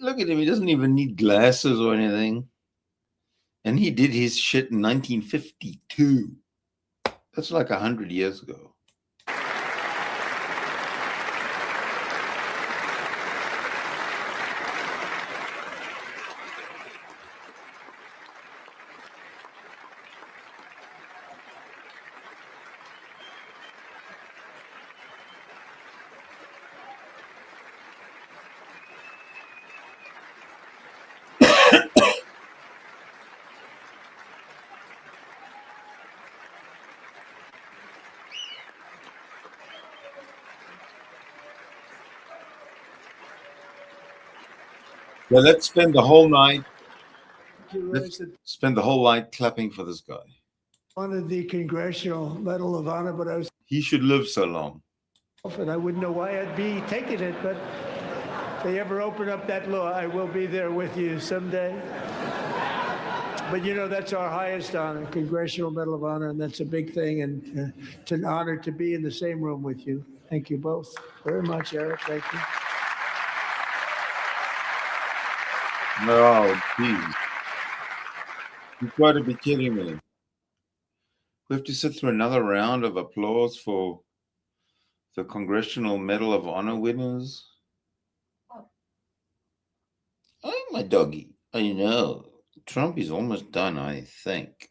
Look at him. He doesn't even need glasses or anything. And he did his shit in 1952. That's like 100 years ago. Well, let's spend the whole night. Let's spend the whole night clapping for this guy. Wanted the Congressional Medal of Honor, but I was He should live so long. and I wouldn't know why I'd be taking it, but if they ever open up that law, I will be there with you someday. But that's our highest honor, Congressional Medal of Honor, and that's a big thing, and it's an honor to be in the same room with you. Thank you both very much, Eric. Thank you. No, geez. You've got to be kidding me. We have to sit through another round of applause for the Congressional Medal of Honor winners. Oh, my doggy. I know. Trump is almost done, I think.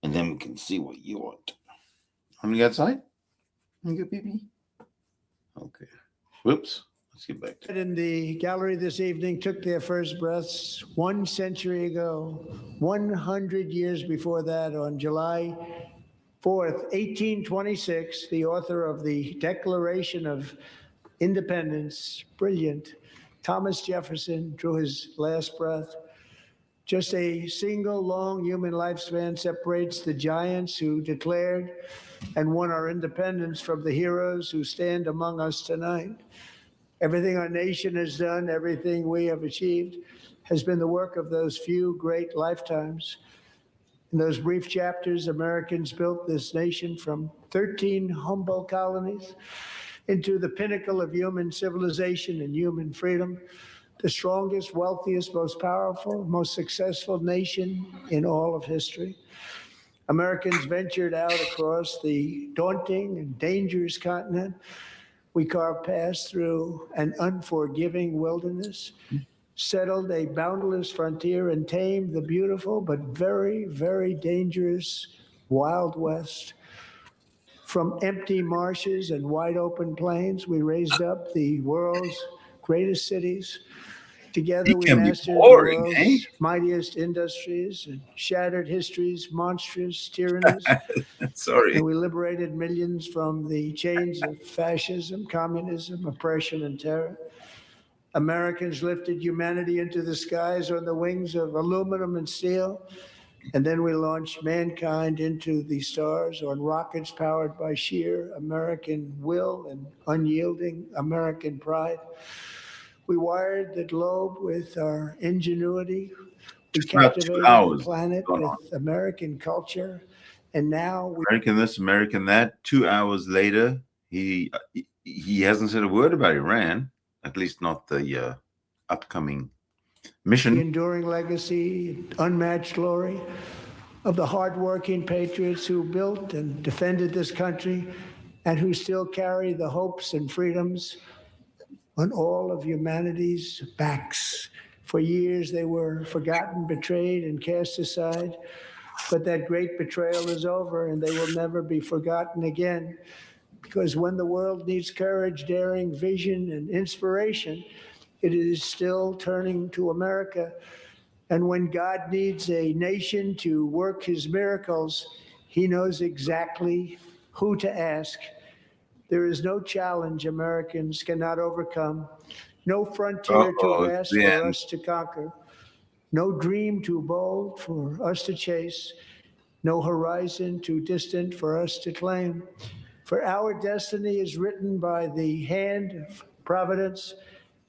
And then we can see what you want. Want to go outside? Want to go pee-pee? Okay. Whoops. Let's get back to it. In the gallery this evening took their first breaths 1 century ago, 100 years before that, on July 4th, 1826, the author of the Declaration of Independence, brilliant, Thomas Jefferson, drew his last breath. Just a single long human lifespan separates the giants who declared and won our independence from the heroes who stand among us tonight. Everything our nation has done, everything we have achieved, has been the work of those few great lifetimes. In those brief chapters, Americans built this nation from 13 humble colonies into the pinnacle of human civilization and human freedom, the strongest, wealthiest, most powerful, most successful nation in all of history. Americans ventured out across the daunting and dangerous continent. We carved paths through an unforgiving wilderness, settled a boundless frontier, and tamed the beautiful but very, very dangerous Wild West. From empty marshes and wide open plains, we raised up the world's greatest cities. Together, He we can be mastered the boring, eh? world's mightiest industries and shattered history's monstrous tyrannies. Sorry. And we liberated millions from the chains of fascism, communism, oppression, and terror. Americans lifted humanity into the skies on the wings of aluminum and steel. And then we launched mankind into the stars on rockets powered by sheer American will and unyielding American pride. We wired the globe with our ingenuity. We Just about 2 captivated the hours planet gone on. with American culture. And now we American this, American that. 2 hours later, he hasn't said a word about Iran, at least not the upcoming mission. enduring legacy, unmatched glory of the hardworking patriots who built and defended this country and who still carry the hopes and freedoms on all of humanity's backs. For years, they were forgotten, betrayed, and cast aside. But that great betrayal is over, and they will never be forgotten again. Because when the world needs courage, daring, vision, and inspiration, it is still turning to America. And when God needs a nation to work his miracles, he knows exactly who to ask. There is no challenge Americans cannot overcome, no frontier too Uh-oh, it's vast the for end. us to conquer, no dream too bold for us to chase, no horizon too distant for us to claim. For our destiny is written by the hand of providence,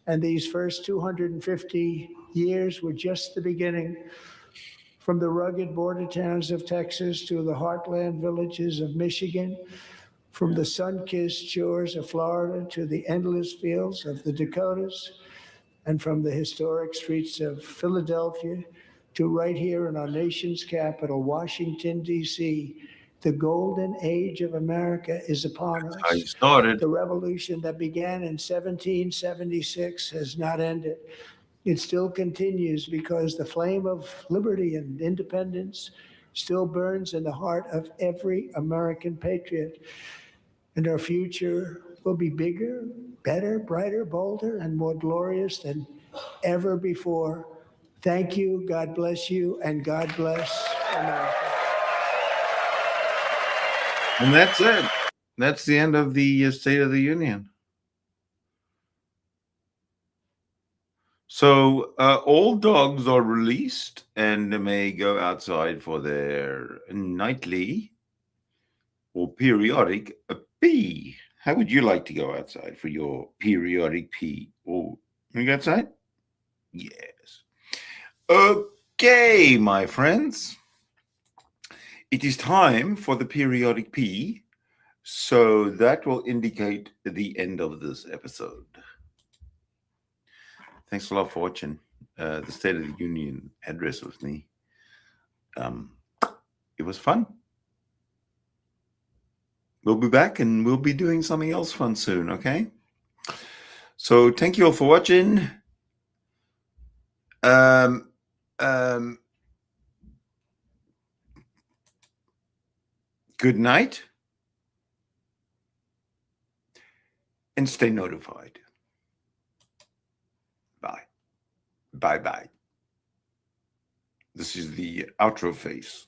and these first 250 years were just the beginning. From the rugged border towns of Texas to the heartland villages of Michigan, from the sun-kissed shores of Florida to the endless fields of the Dakotas, and from the historic streets of Philadelphia to right here in our nation's capital, Washington, D.C., the golden age of America is upon How you us. started. The revolution that began in 1776 has not ended. It still continues because the flame of liberty and independence still burns in the heart of every American patriot. And our future will be bigger, better, brighter, bolder, and more glorious than ever before. Thank you, God bless you, and God bless America. And that's it. That's the end of the State of the Union. So all dogs are released and may go outside for their nightly or periodic pee. How would you like to go outside for your periodic pee? Or you go outside? Yes. Okay, my friends. It is time for the periodic pee. So that will indicate the end of this episode. Thanks a lot for watching the State of the Union address with me. It was fun. We'll be back and we'll be doing something else fun soon, okay? So thank you all for watching. Good night. And stay notified. Bye. Bye-bye. This is the outro face.